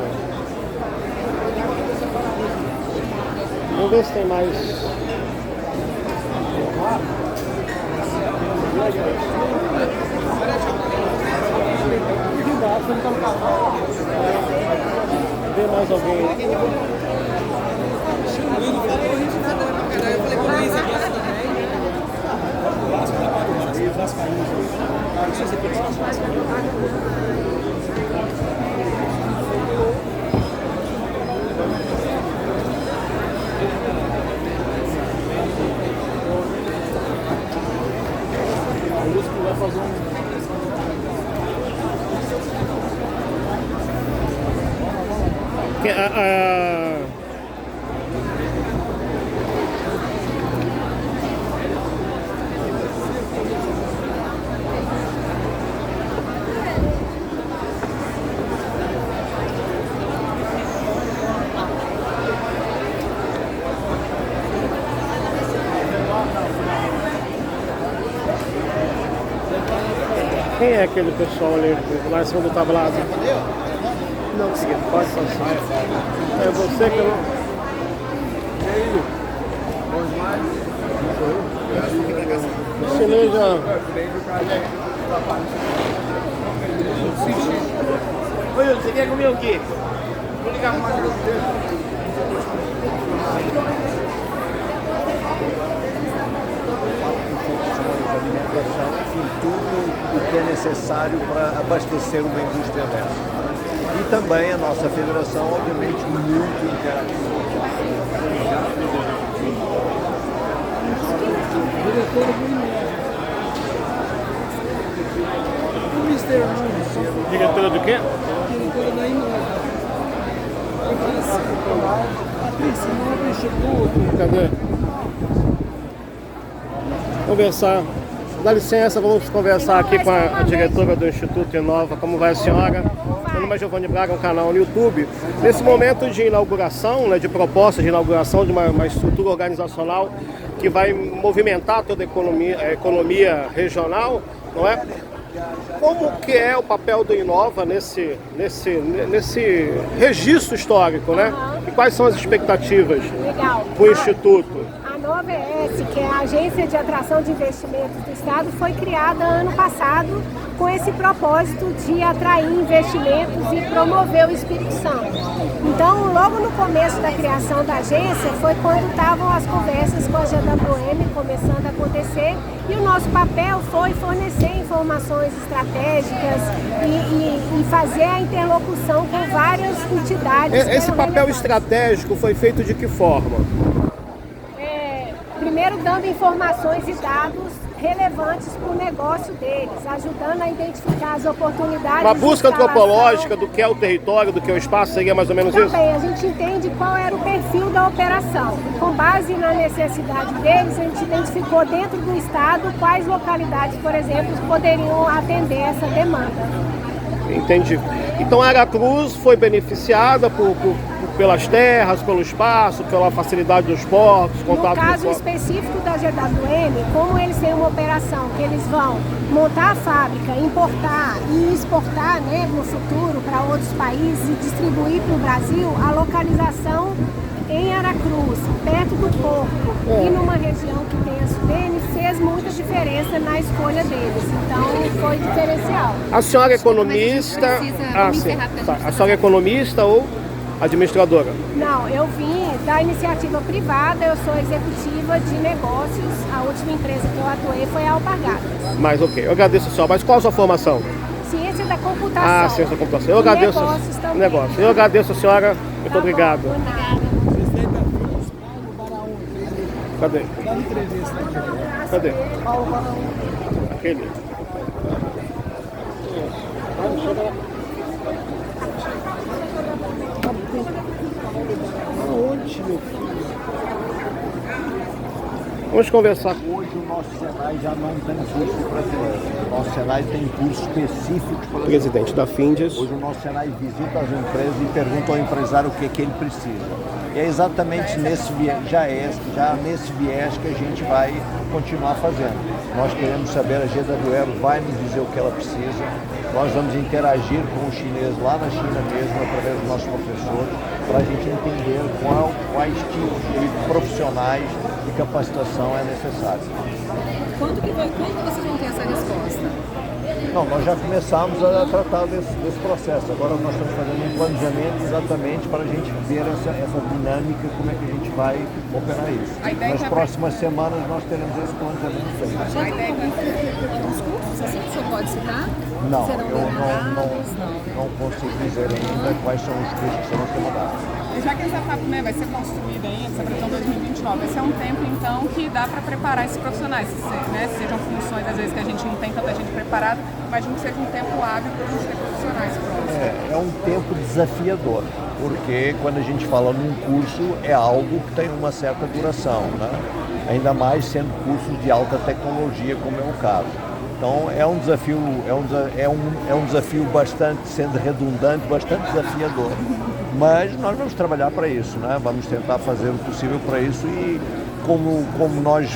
Vamos ver se tem mais. Vê mais alguém aqui. Vai fazer Quem é aquele pessoal ali, lá em cima do tablado? Não, pode passar. É você que eu não... Chinês já... Oi, você quer comer o quê? Vou ligar para o enfim, tudo o que é necessário para abastecer uma indústria dessa. E também a nossa federação, obviamente, muito interativa. Diretora do quê? Diretora da Inova. Patrícia, Instituto. Cadê? Conversar. Dá licença, vamos conversar aqui com a diretora do Instituto Inova. Como vai a senhora? Meu nome é Giovanni Braga, um canal no YouTube. Nesse momento de inauguração, né, de proposta de inauguração de uma estrutura organizacional que vai movimentar toda a economia regional, não é? Como que é o papel do Inova nesse registro histórico, né? E quais são as expectativas para o Instituto? A Nova ES, que é a Agência de Atração de Investimentos do Estado, foi criada ano passado com esse propósito de atrair investimentos e promover o Espírito Santo. Então, logo no começo da criação da agência, foi quando estavam as conversas com a GWM começando a acontecer, e o nosso papel foi fornecer informações estratégicas e fazer a interlocução com várias entidades. Esse papel estratégico foi feito de que forma? Primeiro, dando informações e dados relevantes para o negócio deles, ajudando a identificar as oportunidades. Uma busca antropológica do que é o território, do que é o espaço, seria mais ou menos isso? Também, a gente entende qual era o perfil da operação. Com base na necessidade deles, a gente identificou dentro do estado quais localidades, por exemplo, poderiam atender essa demanda. Entendi. Então a Aracruz foi beneficiada pelas terras, pelo espaço, pela facilidade dos portos, contato com No caso específico da GWM, como eles têm uma operação que eles vão montar a fábrica, importar e exportar, né, no futuro para outros países e distribuir para o Brasil, a localização em Aracruz, perto do porto e numa região que tem a Sudene, fez muita diferença na escolha deles. Então foi diferencial. A senhora é economista? A senhora é economista ou administradora? Não, eu vim da iniciativa privada, eu sou executiva de negócios. A última empresa que eu atuei foi a Alpargatas. Mas ok, eu agradeço a senhora. Mas qual a sua formação? Ciência da computação. Ciência da computação. Eu agradeço. Negócios. Eu agradeço a senhora. Muito obrigado. Cadê? Cadê? Aquele. Aonde, meu filho? Vamos conversar. Hoje o nosso Senai já não tem curso para criança. O nosso Senai tem curso específico para presidente da Findes. Hoje o nosso Senai visita as empresas e pergunta ao empresário o que ele precisa. E é exatamente nesse viés, nesse viés que a gente vai continuar fazendo. Nós queremos saber, a GWM vai nos dizer o que ela precisa. Nós vamos interagir com os chineses lá na China mesmo, através dos nossos professores, para a gente entender quais tipos de profissionais de capacitação é necessário. Quando vocês vão ter essa resposta? Não, nós já começamos a tratar desse processo. Agora nós estamos fazendo um planejamento exatamente para a gente ver essa dinâmica, como é que a gente vai operar isso. Nas próximas semanas nós teremos esse planejamento feito. Já tem alguns cursos assim que o senhor pode citar? Não, eu não consigo dizer ainda quais são os cursos que serão demandados. E já que essa FAP, né, vai ser construída aí, essa previsão 2029, esse é um tempo então que dá para preparar esses profissionais, né, sejam funções às vezes que a gente não tem tanta gente preparada, imagino que seja um tempo hábil para a gente ter profissionais prontos. É um tempo desafiador. porque quando a gente fala num curso é algo que tem uma certa duração, né? Ainda mais sendo cursos de alta tecnologia, como é o caso. Então é um desafio, é um desafio bastante, sendo redundante, bastante desafiador. Mas nós vamos trabalhar para isso, né? Vamos tentar fazer o possível para isso e como nós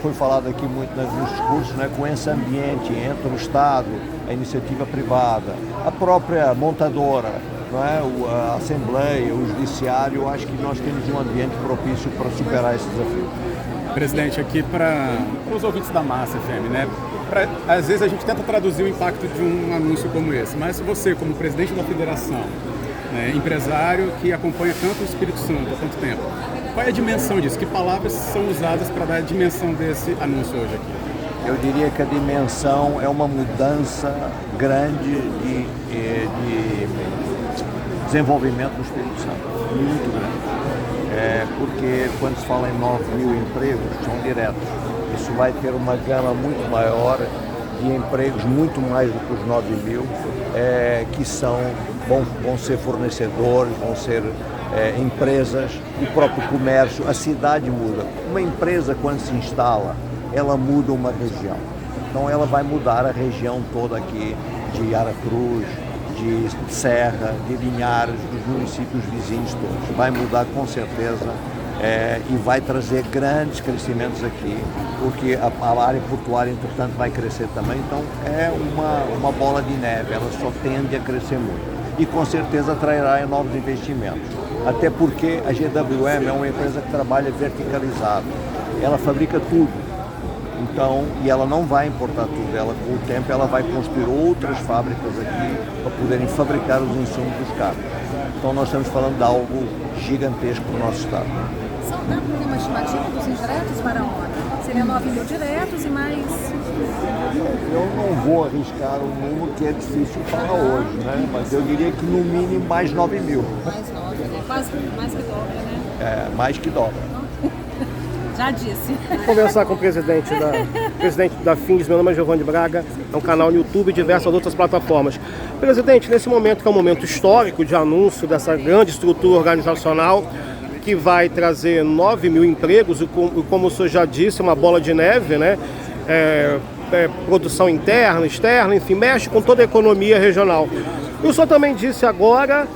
foi falado aqui muito nos discursos, né? Com esse ambiente entre o Estado, a iniciativa privada, a própria montadora, não é? A Assembleia, o Judiciário, eu acho que nós temos um ambiente propício para superar esse desafio. Presidente, aqui para os ouvintes da Massa FM, né? Às vezes a gente tenta traduzir o impacto de um anúncio como esse, mas você, como presidente da federação, né, empresário que acompanha tanto o Espírito Santo há tanto tempo, qual é a dimensão disso? Que palavras são usadas para dar a dimensão desse anúncio hoje aqui? Eu diria que a dimensão é uma mudança grande de desenvolvimento do Espírito Santo, muito grande. Porque quando se fala em 9 mil empregos, são diretos. Isso vai ter uma gama muito maior de empregos, muito mais do que os 9 mil, que vão ser fornecedores, vão ser empresas, o próprio comércio, a cidade muda. Uma empresa, quando se instala, ela muda uma região. Então ela vai mudar a região toda aqui de Aracruz, de Serra, de Linhares, dos municípios vizinhos todos. Vai mudar com certeza e vai trazer grandes crescimentos aqui, porque a área portuária, entretanto, vai crescer também. Então é uma bola de neve, ela só tende a crescer muito. E com certeza atrairá novos investimentos. Até porque a GWM é uma empresa que trabalha verticalizado. Ela fabrica tudo. Então, e ela não vai importar tudo, ela com o tempo ela vai construir outras fábricas aqui para poderem fabricar os insumos dos carros. Então nós estamos falando de algo gigantesco para o nosso estado. Dá para ter uma estimativa dos indiretos para onde? Seria 9 mil diretos e mais... Eu não vou arriscar um número que é difícil falar hoje, né? Mas eu diria que no mínimo mais 9 mil. Mais 9, né? Quase mais que dobra, né? Mais que dobra. Já disse. Vou conversar com o presidente da FINDES, meu nome é Giovanni Braga, é um canal no YouTube e diversas outras plataformas. Presidente, nesse momento que é um momento histórico de anúncio dessa grande estrutura organizacional que vai trazer 9 mil empregos e como o senhor já disse, uma bola de neve, né? Produção interna, externa, enfim, mexe com toda a economia regional. E o senhor também disse agora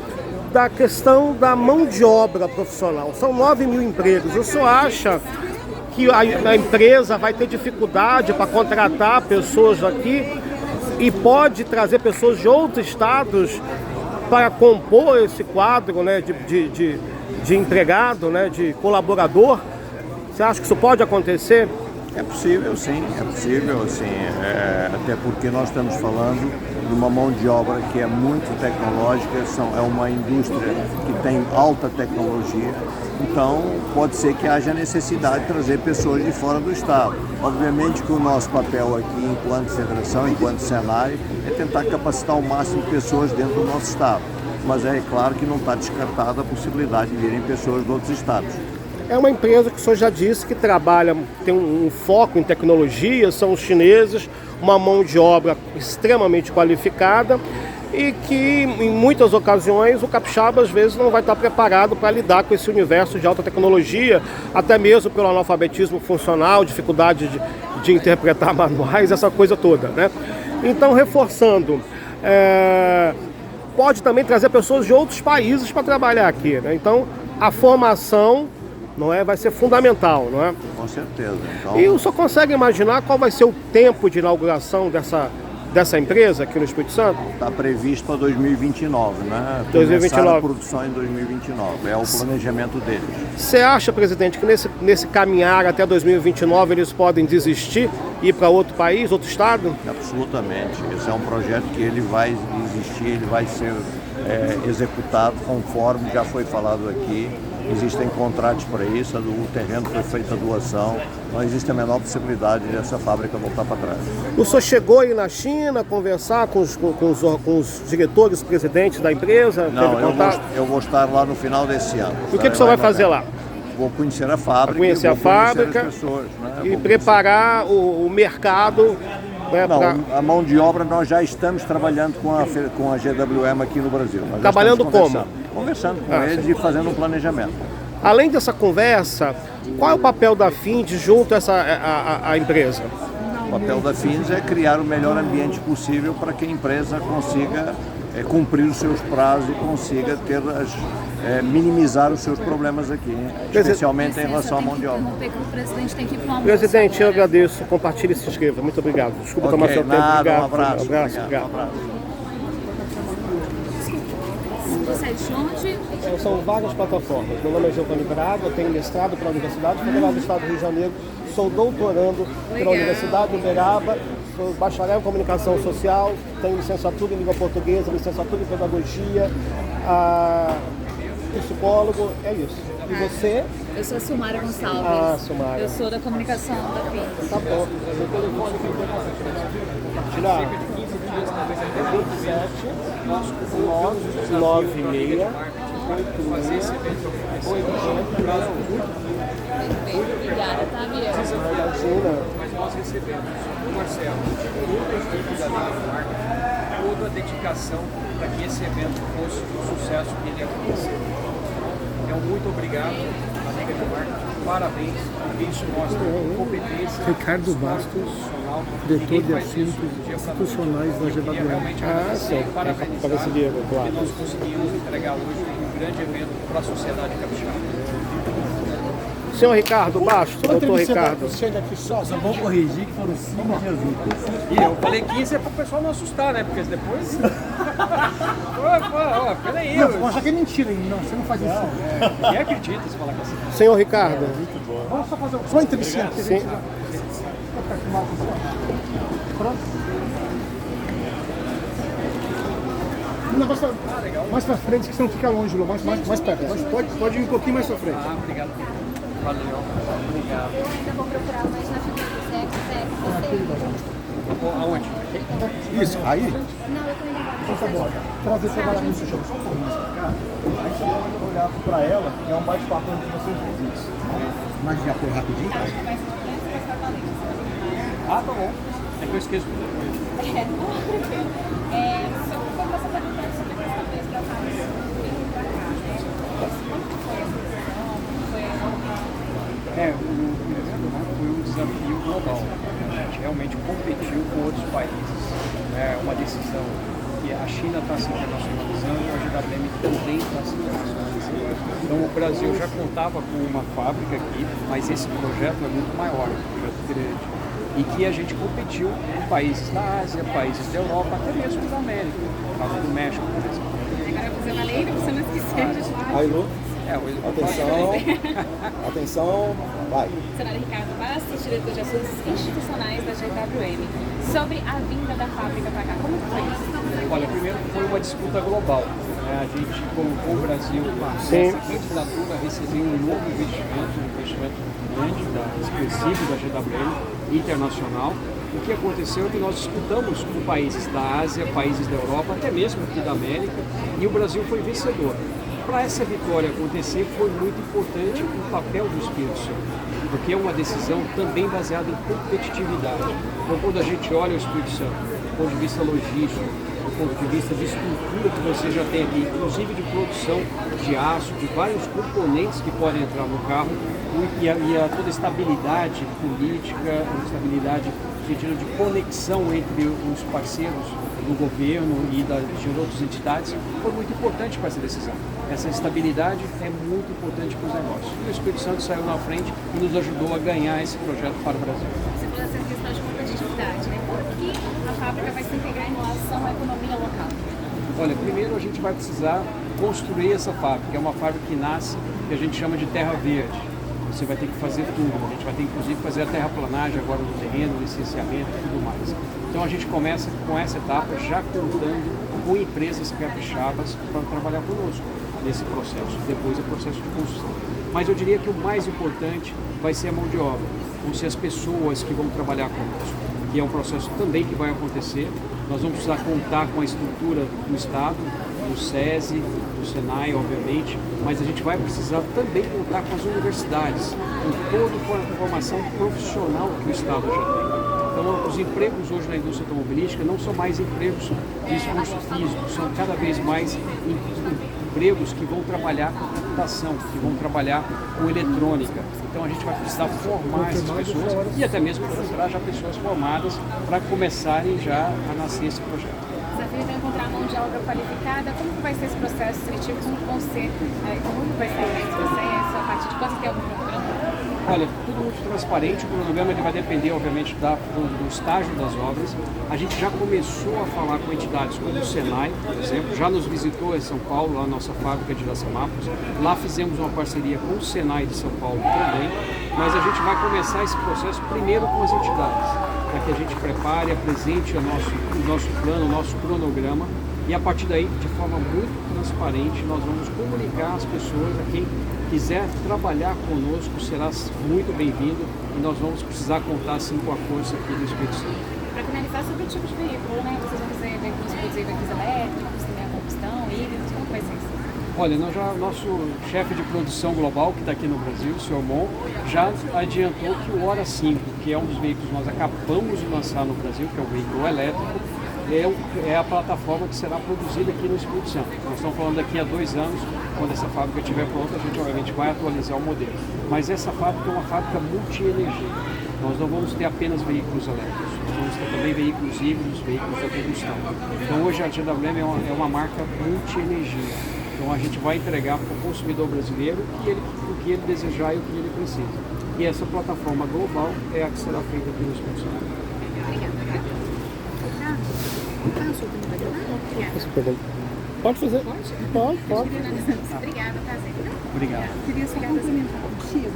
da questão da mão de obra profissional. São 9 mil empregos. O senhor acha que a empresa vai ter dificuldade para contratar pessoas aqui e pode trazer pessoas de outros estados para compor esse quadro, né, de empregado, né, de colaborador? Você acha que isso pode acontecer? É possível, sim, até porque nós estamos falando de uma mão de obra que é muito tecnológica, é uma indústria que tem alta tecnologia, então pode ser que haja necessidade de trazer pessoas de fora do estado. Obviamente que o nosso papel aqui, enquanto federação, enquanto Senai, é tentar capacitar o máximo de pessoas dentro do nosso estado, mas é claro que não está descartada a possibilidade de virem pessoas de outros estados. É uma empresa que o senhor já disse que trabalha, tem um foco em tecnologia, são os chineses, uma mão de obra extremamente qualificada e que em muitas ocasiões o capixaba às vezes não vai estar preparado para lidar com esse universo de alta tecnologia, até mesmo pelo analfabetismo funcional, dificuldade de interpretar manuais, essa coisa toda, né? Então, reforçando, pode também trazer pessoas de outros países para trabalhar aqui, né? Então, a formação vai ser fundamental, não é? Com certeza. Então... E o senhor consegue imaginar qual vai ser o tempo de inauguração dessa empresa aqui no Espírito Santo? Está previsto para 2029, né? 2029. Começar a produção em 2029, é o planejamento deles. Você acha, presidente, que nesse caminhar até 2029 eles podem desistir e ir para outro país, outro estado? Absolutamente. Esse é um projeto que ele vai existir, ele vai ser executado conforme já foi falado aqui. Existem contratos para isso, o terreno foi feita a doação, não existe a menor possibilidade dessa fábrica voltar para trás. O senhor chegou aí na China conversar com os diretores, presidentes da empresa? Não, eu vou estar lá no final desse ano. E o que o senhor vai fazer lá? Vou conhecer a fábrica, conhecer as pessoas, né? E preparar o mercado Né, não, a mão de obra nós já estamos trabalhando com a GWM aqui no Brasil. Nós trabalhando como? Conversando com eles e fazendo um planejamento. Além dessa conversa, qual é o papel da FIND junto à empresa? O papel da FIND é criar o melhor ambiente possível para que a empresa consiga cumprir os seus prazos e consiga minimizar os seus problemas aqui, especialmente em relação à mão de obra. Presidente, eu agradeço. Compartilhe e se inscreva. Muito obrigado. Desculpa tomar seu tempo. Obrigado. Um abraço. Obrigado. Você é de onde? São várias plataformas. Meu nome é Giovanni Braga, eu tenho mestrado pela Universidade Federal do Estado do Rio de Janeiro, sou doutorando pela Universidade de Uberaba, sou bacharel em comunicação social, tenho licenciatura em língua portuguesa, licenciatura em pedagogia, psicólogo, é isso. E você? Eu sou a Silmara Gonçalves. Silmara. Eu sou da comunicação da FIND. Tá bom. Meu telefone aqui para compartilhar. 27 996 Obrigada, tá, Miriam? Mas nós recebemos do Marcelo, toda a equipe da Liga do Mar, toda a dedicação para que esse evento fosse o sucesso que ele aconteceu. Então, muito obrigado à Liga do Mar, parabéns, isso mostra competência. Ricardo Bastos, diretor de assuntos institucionais da GWM. Sim, parabenizar que nós conseguimos entregar hoje um grande evento para a sociedade capixaba. Senhor Ricardo Bastos, doutor Ricardo. Só vou corrigir que foram 5 dias úteis. E eu falei 15 para o pessoal não assustar, né? Porque depois... Peraí. Não, acho que é mentira, não. Você não faz isso. Ninguém acredita se falar com essa. Senhor Ricardo. Vamos só fazer uma entrevista. Sim. Pronto. Um negócio mais pra frente, que senão fica longe, mais perto. Pode ir um pouquinho mais pra frente. Obrigado. Valeu. Obrigado. Eu ainda vou procurar mais na figura do Aonde? Isso, aí? Não, eu tô indo embora. Tá bom. Trazer essa galera no show. Só um pouquinho pra cá. Aí você vai olhar pra ela, que é um bate-papo entre vocês dois. Mas já foi rapidinho? Tá bom. É que eu esqueço depois. Só vou passar perguntando sobre a questão vez que eu tava vindo pra cá. Foi um desafio global. A gente realmente competiu com outros países. É uma decisão que a China está se internacionalizando e a GWM também está se internacionalizando. Então o Brasil já contava com uma fábrica aqui, mas esse projeto é muito maior, um projeto grande. E que a gente competiu com países da Ásia, países da Europa, até mesmo da América, no caso do México, por exemplo. Agora eu vou fazer valer pra você não esquecer. Aí, Lu. Atenção, vai. Senador Ricardo Bastos, diretor de assuntos institucionais da GWM. Sobre a vinda da fábrica para cá, como foi isso? Olha, primeiro foi uma disputa global. A gente colocou o Brasil nessa candidatura a receber um novo investimento grande, expressivo da GWM, internacional. O que aconteceu é que nós disputamos com países da Ásia, países da Europa, até mesmo aqui da América, e o Brasil foi vencedor. Para essa vitória acontecer, foi muito importante o papel do Espírito Santo, porque é uma decisão também baseada em competitividade. Então, quando a gente olha o Espírito Santo, do ponto de vista logístico, do ponto de vista de estrutura que você já tem aqui, inclusive de produção de aço, de vários componentes que podem entrar no carro, e toda a estabilidade política, a estabilidade no sentido de conexão entre os parceiros do governo e de outras entidades, foi muito importante para essa decisão. Essa estabilidade é muito importante para os negócios. E o Espírito Santo saiu na frente e nos ajudou a ganhar esse projeto para o Brasil. Você falou essa questão de competitividade, né? Como que a fábrica vai se integrar em relação à economia local? Olha, primeiro a gente vai precisar construir essa fábrica. É uma fábrica que nasce, que a gente chama de terra verde. Você vai ter que fazer tudo. A gente vai ter, inclusive, fazer a terraplanagem agora no terreno, licenciamento e tudo mais. Então a gente começa com essa etapa já contando com empresas capixabas para trabalhar conosco nesse processo. Depois é o processo de construção. Mas eu diria que o mais importante vai ser a mão de obra, vão ser as pessoas que vão trabalhar conosco. E é um processo também que vai acontecer. Nós vamos precisar contar com a estrutura do Estado, do SESI, do SENAI, obviamente, mas a gente vai precisar também contar com as universidades, com toda a formação profissional que o Estado já tem. Então, os empregos hoje na indústria automobilística não são mais empregos de esforço físico, são cada vez mais empregos que vão trabalhar com computação, que vão trabalhar com eletrônica. Então, a gente vai precisar formar essas pessoas e até mesmo encontrar já pessoas formadas para começarem já a nascer esse projeto. O desafio é encontrar mão de obra qualificada. Como que vai ser esse processo seletivo? Como que vai ser esse processo? A partir de quando tem algum programa? Olha, tudo muito transparente, o cronograma ele vai depender, obviamente, do estágio das obras. A gente já começou a falar com entidades como o Senai, por exemplo, já nos visitou em São Paulo, lá na nossa fábrica de Iracemápolis. Lá fizemos uma parceria com o Senai de São Paulo também, mas a gente vai começar esse processo primeiro com as entidades, para que a gente prepare, apresente o nosso plano, o nosso cronograma, e a partir daí, de forma muito transparente, nós vamos comunicar às pessoas, a quem quiser trabalhar conosco será muito bem-vindo e nós vamos precisar contar sim com a força aqui do Espírito Santo. Para finalizar, sobre o tipo de veículo, né? Vocês vão fazer veículos produzidos elétricos, também a combustão, híbridos, como vai ser isso? Olha, nosso chefe de produção global, que está aqui no Brasil, o Sr. Mon, já adiantou que o Hora 5, que é um dos veículos que nós acabamos de lançar no Brasil, que é o veículo elétrico, é a plataforma que será produzida aqui no Espírito Santo. Nós estamos falando daqui a 2 anos, quando essa fábrica estiver pronta, a gente obviamente vai atualizar o modelo. Mas essa fábrica é uma fábrica multi-energia. Nós não vamos ter apenas veículos elétricos, nós vamos ter também veículos híbridos, veículos de combustão. Então hoje a GWM é uma marca multi-energia. Então a gente vai entregar para o consumidor brasileiro o que ele desejar e o que ele precisa. E essa plataforma global é a que será feita aqui no Espírito Santo. Pode fazer? Pode. Obrigada, prazer. Obrigado. Queria só complementar contigo,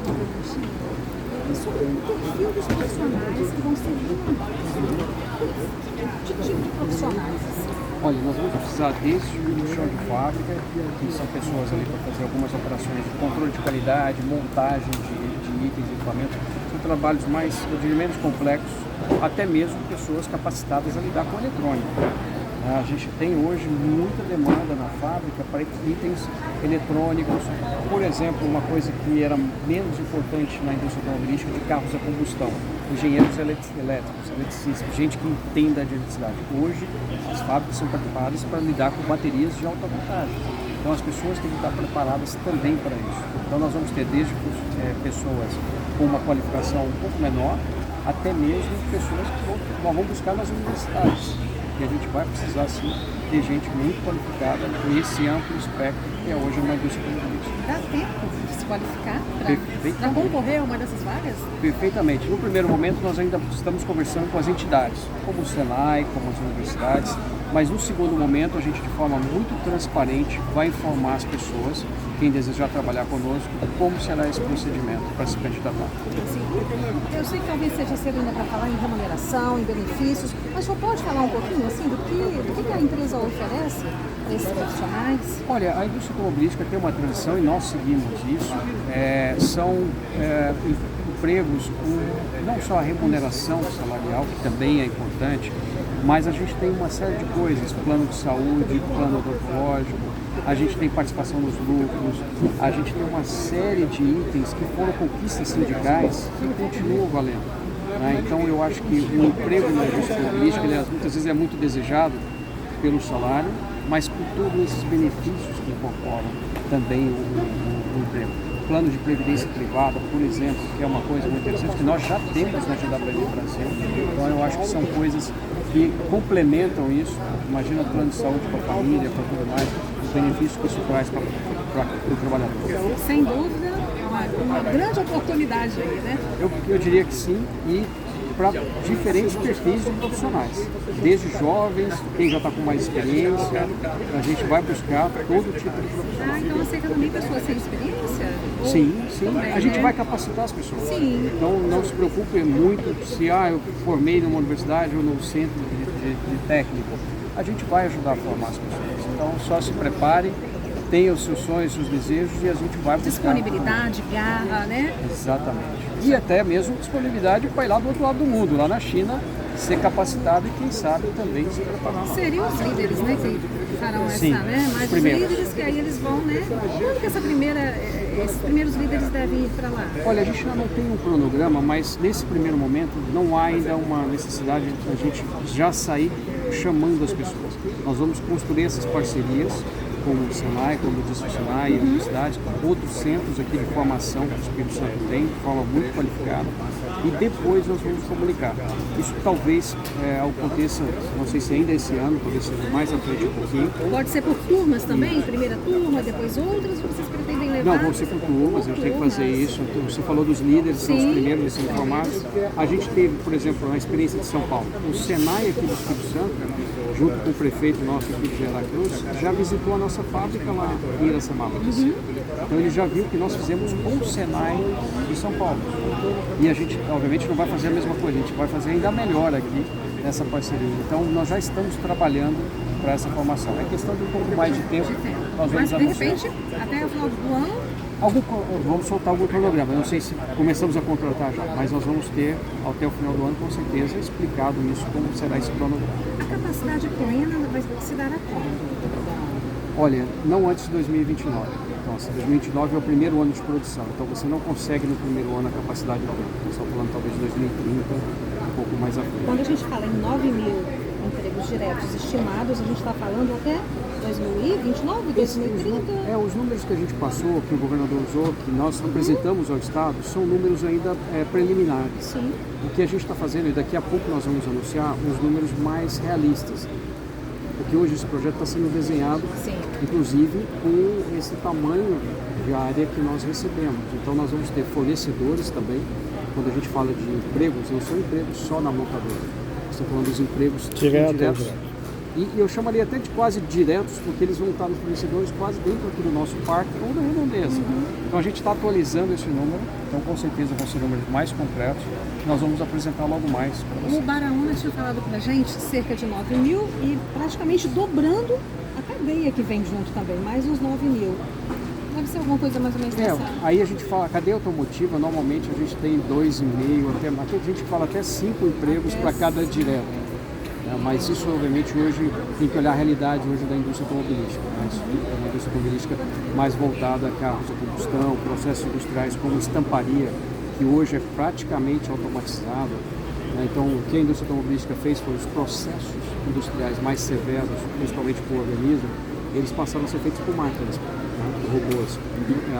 sobre o perfil dos profissionais que vão ser demandados. Que tipo de profissionais? Olha, nós vamos precisar desde o chão de fábrica, que são pessoas ali para fazer algumas operações de controle de qualidade, montagem de itens e equipamentos, são trabalhos mais, eu diria, menos complexos, até mesmo pessoas capacitadas a lidar com eletrônica. A gente tem hoje muita demanda na fábrica para itens eletrônicos, por exemplo, uma coisa que era menos importante na indústria automobilística, de carros a combustão, engenheiros elétricos, eletricistas, gente que entenda de eletricidade. Hoje, as fábricas são preparadas para lidar com baterias de alta voltagem. Então, as pessoas têm que estar preparadas também para isso. Então, nós vamos ter desde pessoas com uma qualificação um pouco menor, até mesmo pessoas que nós vamos buscar nas universidades. E a gente vai precisar, sim, ter gente muito qualificada nesse amplo espectro que é hoje uma indústria automobilística. Dá tempo de se qualificar para concorrer a uma dessas vagas? Perfeitamente. No primeiro momento, nós ainda estamos conversando com as entidades, como o Senai, como as universidades, mas no segundo momento, a gente, de forma muito transparente, vai informar as pessoas, quem desejar trabalhar conosco, como será esse procedimento para se candidatar. Sim. Eu sei que talvez seja cedo ainda para falar em remuneração, em benefícios, mas só pode falar um pouquinho assim do que a empresa oferece para esses profissionais? Olha, a indústria automobilística tem uma tradição e nós seguimos isso. São empregos com não só a remuneração salarial, que também é importante, mas a gente tem uma série de coisas, plano de saúde, plano odontológico, a gente tem participação nos lucros, a gente tem uma série de itens que foram conquistas sindicais que continuam valendo. Né? Então eu acho que o emprego na indústria automobilística, muitas vezes é muito desejado pelo salário, mas por todos esses benefícios que incorporam também o emprego. Plano de previdência privada, por exemplo, que é uma coisa muito interessante, que nós já temos na GWM Brasil. Então eu acho que são coisas que complementam isso. Imagina o plano de saúde para a família, para tudo mais, os benefícios que isso traz para o trabalhador. Sem dúvida, uma grande oportunidade aí, né? Eu diria que sim, e para diferentes perfis de profissionais, desde jovens, quem já está com mais experiência, a gente vai buscar todo tipo de profissional. Então aceita também pessoas sem experiência? Sim. Também, a gente né? vai capacitar as pessoas. Sim. Então não se preocupe muito se eu formei numa universidade ou no centro de técnico. A gente vai ajudar a formar as pessoas. Então só se prepare, tenha os seus sonhos, os seus desejos e a gente vai buscar. Disponibilidade, garra, né? Exatamente. E até mesmo disponibilidade para ir lá do outro lado do mundo, lá na China, ser capacitado e quem sabe também se preparar. Seriam os líderes, né, que farão Sim, essa, né? Mas os líderes que aí eles vão, né? Quando que esses primeiros líderes devem ir para lá? Olha, a gente ainda não tem um cronograma, mas nesse primeiro momento não há ainda uma necessidade de a gente já sair chamando as pessoas. Nós vamos construir essas parcerias como o Senai, como disse o Senai, e a universidade, outros centros aqui de formação que o Espírito Santo tem, de forma muito qualificada, e depois nós vamos comunicar. Isso talvez aconteça, não sei se ainda esse ano, talvez seja mais à frente um pouquinho. Pode ser por turmas também? Primeira turma, depois outras, ou vocês pretendem levar? Não, vão ser por turmas, a gente tem que fazer isso. Você falou dos líderes, são os primeiros a serem formados. A gente teve, por exemplo, na experiência de São Paulo, o Senai aqui do Espírito Santo, junto com o prefeito nosso aqui de Aracruz, já visitou a nossa fábrica lá em Iracemápolis. Então ele já viu que nós fizemos com o Senai de São Paulo. E a gente, obviamente, não vai fazer a mesma coisa, a gente vai fazer ainda melhor aqui nessa parceria. Então nós já estamos trabalhando para essa formação. É questão de um pouco mais de tempo. Nós vamos Mas de repente, até o final do ano, vamos soltar algum cronograma. Eu não sei se começamos a contratar já, mas nós vamos ter, até o final do ano, com certeza, explicado isso, como será esse cronograma. A capacidade plena vai se dar a quando? Olha, não antes de 2029. Então, 2029 é o primeiro ano de produção, então você não consegue no primeiro ano a capacidade plena. Nós estamos falando talvez de 2030, um pouco mais à frente. Quando a gente fala em 9 mil empregos diretos estimados, a gente está falando até 2029, 2030? Os números que a gente passou, que o governador usou, que nós apresentamos ao Estado, são números ainda preliminares. Sim. O que a gente está fazendo, e daqui a pouco nós vamos anunciar, os números mais realistas. Porque hoje esse projeto está sendo desenhado, inclusive, com esse tamanho de área que nós recebemos. Então nós vamos ter fornecedores também. Quando a gente fala de empregos, não são empregos só na montadora. Estamos falando dos empregos diretos. E eu chamaria até de quase diretos, porque eles vão estar nos fornecedores quase dentro aqui do nosso parque ou da redondeza. Então a gente está atualizando esse número, então com certeza vão ser números mais concretos, que nós vamos apresentar logo mais para vocês. O Baraúna tinha falado para a gente cerca de 9 mil e praticamente dobrando a cadeia que vem junto também, mais uns 9 mil. Deve ser alguma coisa mais ou menos nessa. Aí a gente fala, a cadeia automotiva, normalmente a gente tem 2,5, até a gente fala até 5 empregos para cada direto. Mas isso, obviamente, hoje tem que olhar a realidade hoje da indústria automobilística. Uma indústria automobilística mais voltada a carros a combustão, processos industriais como estamparia, que hoje é praticamente automatizada. Então, o que a indústria automobilística fez foi os processos industriais mais severos, principalmente para o organismo, eles passaram a ser feitos por máquinas, robôs.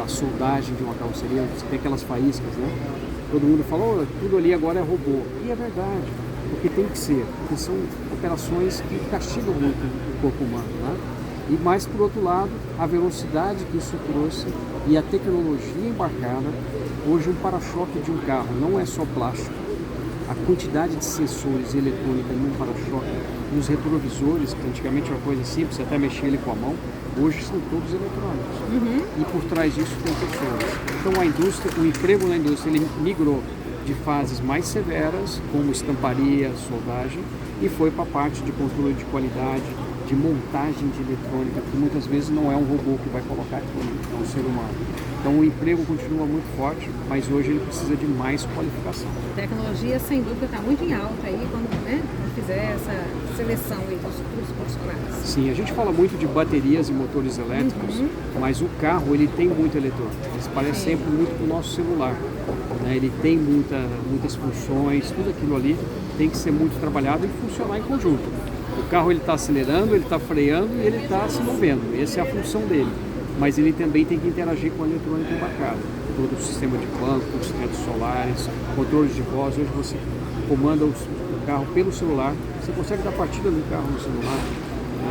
A soldagem de uma carroceria, você tem aquelas faíscas, né? Todo mundo falou, tudo ali agora é robô. E é verdade. Porque tem que ser, porque são operações que castigam muito o corpo humano, né? E mais por outro lado, a velocidade que isso trouxe e a tecnologia embarcada. Hoje um para-choque de um carro não é só plástico, a quantidade de sensores e eletrônica num para-choque, nos retrovisores, que antigamente era uma coisa simples, até mexer ele com a mão, hoje são todos eletrônicos. E por trás disso tem pessoas. Então a indústria, o emprego na indústria, ele migrou de fases mais severas, como estamparia, soldagem, e foi para a parte de controle de qualidade, de montagem de eletrônica, que muitas vezes não é um robô que vai colocar aquilo, é um ser humano. Então o emprego continua muito forte, mas hoje ele precisa de mais qualificação. A tecnologia, sem dúvida, está muito em alta aí quando fizer essa seleção aí dos profissionais. Sim, a gente fala muito de baterias e motores elétricos, mas o carro ele tem muito eletrônico. Ele parece sempre muito com o nosso celular. Né? Ele tem muitas funções, tudo aquilo ali tem que ser muito trabalhado e funcionar em conjunto. O carro ele está acelerando, ele está freando e ele está se movendo. Essa é a função dele. Mas ele também tem que interagir com a eletrônica embarcada. Todo o sistema de banco, os tetos solares, controles de voz. Hoje você comanda o carro pelo celular. Você consegue dar partida no carro no celular.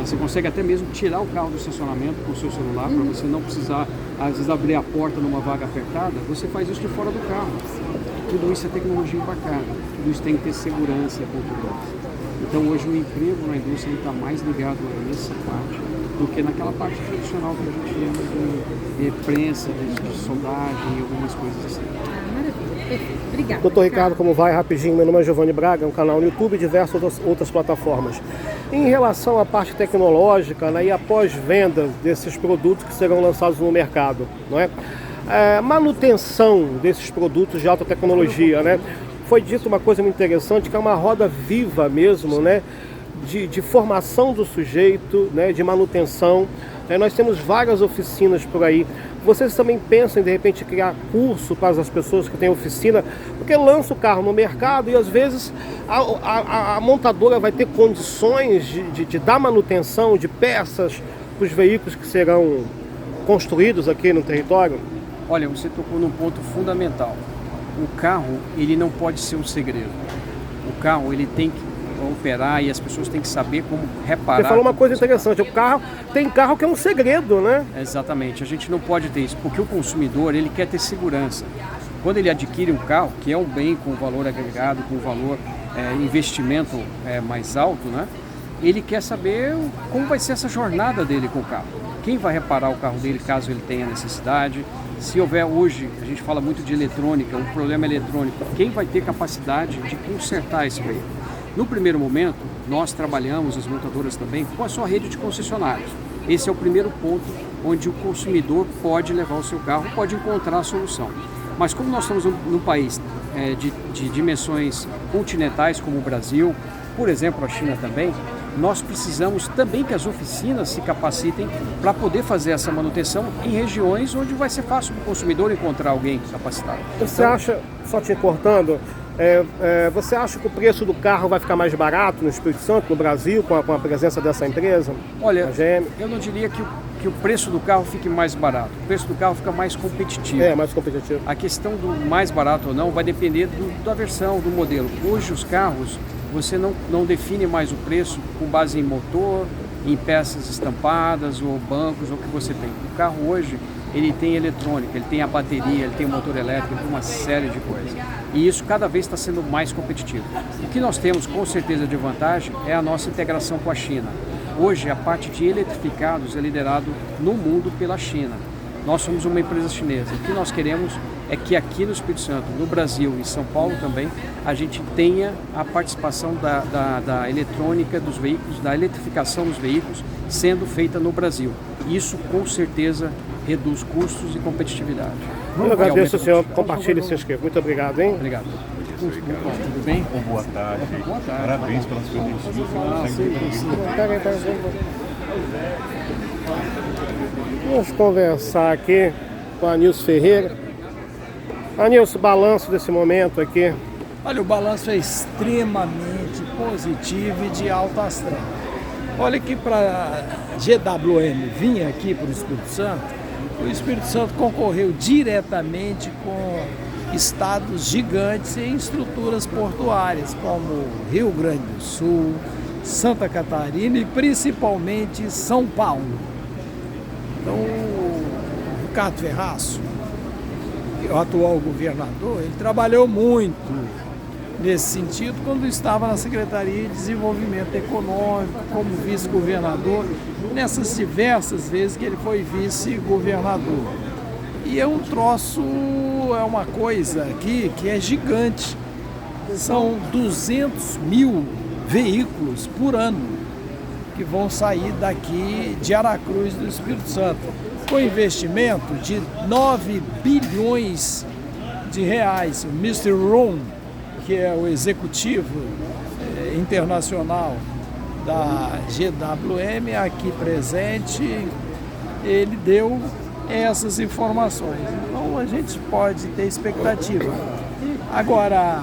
Você consegue até mesmo tirar o carro do estacionamento com o seu celular para você não precisar, às vezes, abrir a porta numa vaga apertada. Você faz isso de fora do carro. Tudo isso é tecnologia embarcada. Tudo isso tem que ter segurança e controle. Então hoje o emprego na indústria está mais ligado a essa parte do que naquela parte tradicional que a gente chama de prensa, de soldagem e algumas coisas assim. Maravilha, perfeito. Obrigada. Doutor Ricardo, como vai? Rapidinho, meu nome é Giovanni Braga, um canal no YouTube e diversas outras plataformas. Em relação à parte tecnológica, né, e a pós-venda desses produtos que serão lançados no mercado, não é? Manutenção desses produtos de alta tecnologia, né? foi dito uma coisa muito interessante, que é uma roda viva mesmo, né? De formação do sujeito, né? De manutenção. Nós temos várias oficinas por aí. Vocês também pensam em, de repente, criar curso para as pessoas que têm oficina? Porque lança o carro no mercado e, às vezes, a montadora vai ter condições de dar manutenção de peças para os veículos que serão construídos aqui no território? Olha, você tocou num ponto fundamental. O carro, ele não pode ser um segredo. O carro, ele tem que operar e as pessoas têm que saber como reparar. Você falou uma coisa interessante, tem carro que é um segredo, né? Exatamente, a gente não pode ter isso, porque o consumidor, ele quer ter segurança. Quando ele adquire um carro, que é um bem com valor agregado, com valor investimento mais alto, né? Ele quer saber como vai ser essa jornada dele com o carro. Quem vai reparar o carro dele caso ele tenha necessidade. Se houver hoje, a gente fala muito de eletrônica, um problema eletrônico, quem vai ter capacidade de consertar esse veículo? No primeiro momento, nós trabalhamos, as montadoras também, com a sua rede de concessionários. Esse é o primeiro ponto onde o consumidor pode levar o seu carro, pode encontrar a solução. Mas como nós estamos num país de dimensões continentais como o Brasil, por exemplo, a China também, nós precisamos também que as oficinas se capacitem para poder fazer essa manutenção em regiões onde vai ser fácil para o consumidor encontrar alguém capacitado. Você acha, só te cortando, você acha que o preço do carro vai ficar mais barato no Espírito Santo, no Brasil, com a presença dessa empresa? Olha, eu não diria que o preço do carro fique mais barato. O preço do carro fica mais competitivo. Mais competitivo. A questão do mais barato ou não vai depender da versão, do modelo. Hoje os carros, você não define mais o preço com base em motor, em peças estampadas ou bancos, ou o que você tem. O carro hoje, ele tem eletrônica, ele tem a bateria, ele tem o motor elétrico, ele tem uma série de coisas. E isso cada vez está sendo mais competitivo. O que nós temos com certeza de vantagem é a nossa integração com a China. Hoje a parte de eletrificados é liderado no mundo pela China. Nós somos uma empresa chinesa. O que nós queremos é que aqui no Espírito Santo, no Brasil e São Paulo também, a gente tenha a participação da eletrônica dos veículos, da eletrificação dos veículos sendo feita no Brasil. Isso com certeza reduz custos e competitividade. Eu agradeço, senhor. Compartilhe e se inscreva. Muito obrigado, hein? Obrigado. Tudo bem? Boa tarde. Boa tarde. Parabéns pelas suas iniciativas. Vamos conversar aqui com a Nilson Ferreira. Nilson, balanço desse momento aqui. Olha, o balanço é extremamente positivo e de alto astral. Olha que para GWM vir aqui para o Espírito Santo, o Espírito Santo concorreu diretamente com estados gigantes em estruturas portuárias, como Rio Grande do Sul, Santa Catarina e principalmente São Paulo. Então, o Ricardo Ferraz, o atual governador, ele trabalhou muito nesse sentido quando estava na Secretaria de Desenvolvimento Econômico, como vice-governador, nessas diversas vezes que ele foi vice-governador. E é um troço, é uma coisa aqui que é gigante. São 200 mil veículos por ano que vão sair daqui de Aracruz do Espírito Santo, com investimento de 9 bilhões de reais. O Mr. Ron, que é o executivo internacional da GWM, aqui presente, ele deu essas informações. Então a gente pode ter expectativa. Agora,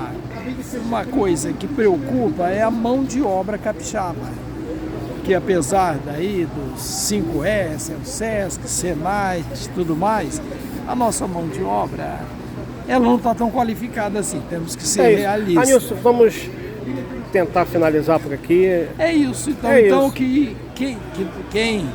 uma coisa que preocupa é a mão de obra capixaba, que apesar daí dos 5S, o SESC, Senai e tudo mais, a nossa mão de obra, ela não está tão qualificada assim, temos que ser realistas. Nilson, vamos tentar finalizar por aqui. É isso, então que quem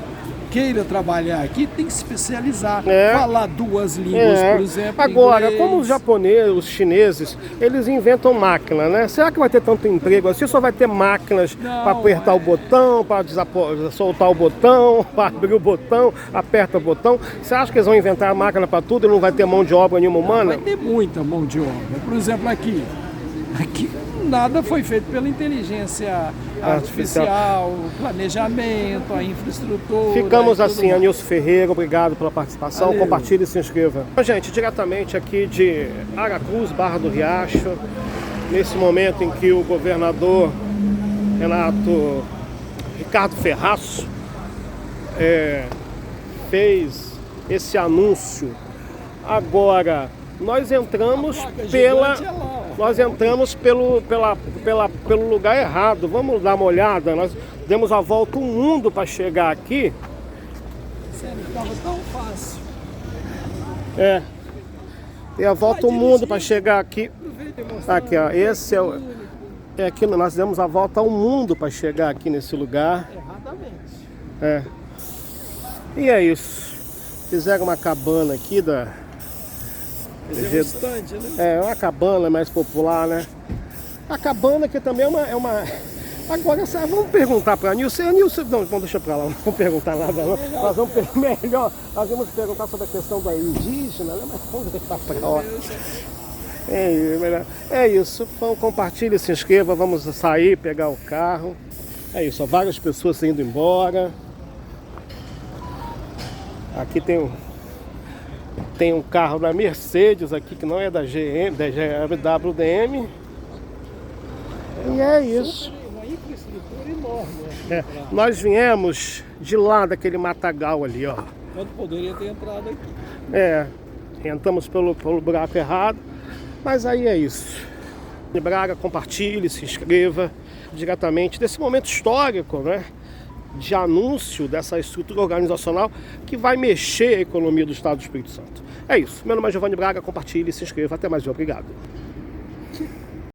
queira trabalhar aqui tem que se especializar, falar duas línguas, por exemplo. Agora, inglês. como os japoneses, os chineses, eles inventam máquina, né? Será que vai ter tanto emprego assim? Só vai ter máquinas para apertar o botão, para soltar o botão, para abrir o botão, aperta o botão? Você acha que eles vão inventar a máquina para tudo e não vai ter mão de obra nenhuma humana? Vai ter muita mão de obra. Por exemplo, aqui nada foi feito pela inteligência artificial, planejamento, a infraestrutura. Ficamos assim, Nilson Ferreira, obrigado pela participação. Valeu. Compartilhe e se inscreva. Gente, diretamente aqui de Aracruz, Barra do Riacho, nesse momento em que o governador Ricardo Ferraz fez esse anúncio. Agora, nós entramos pelo lugar errado. Vamos dar uma olhada. Nós demos a volta ao mundo para chegar aqui. Sério, estava tão fácil. Dei a volta ao mundo para chegar aqui. Aqui, ó. Esse é o. Aqui nós demos a volta ao mundo para chegar aqui nesse lugar. Erradamente. E é isso. Fizeram uma cabana aqui da. Uma cabana mais popular, né? A cabana que também é uma... Agora, vamos perguntar para a Nilce. Não, deixa para lá, não vamos perguntar nada não. Nós vamos perguntar sobre a questão da indígena, né? Mas vamos deixar para lá. É isso, compartilhe, se inscreva, vamos sair, pegar o carro. É isso, várias pessoas indo embora. Aqui tem um carro da Mercedes aqui, que não é da GM, da WDM. E é isso. Uma infraestrutura enorme. Nós viemos de lá daquele matagal ali, ó. Quando poderia ter entrado aqui. Entramos pelo buraco errado. Mas aí é isso. Braga, compartilhe, se inscreva diretamente desse momento histórico, né? De anúncio dessa estrutura organizacional que vai mexer a economia do Estado do Espírito Santo. É isso. Meu nome é Giovanni Braga, compartilhe, se inscreva. Até mais, obrigado.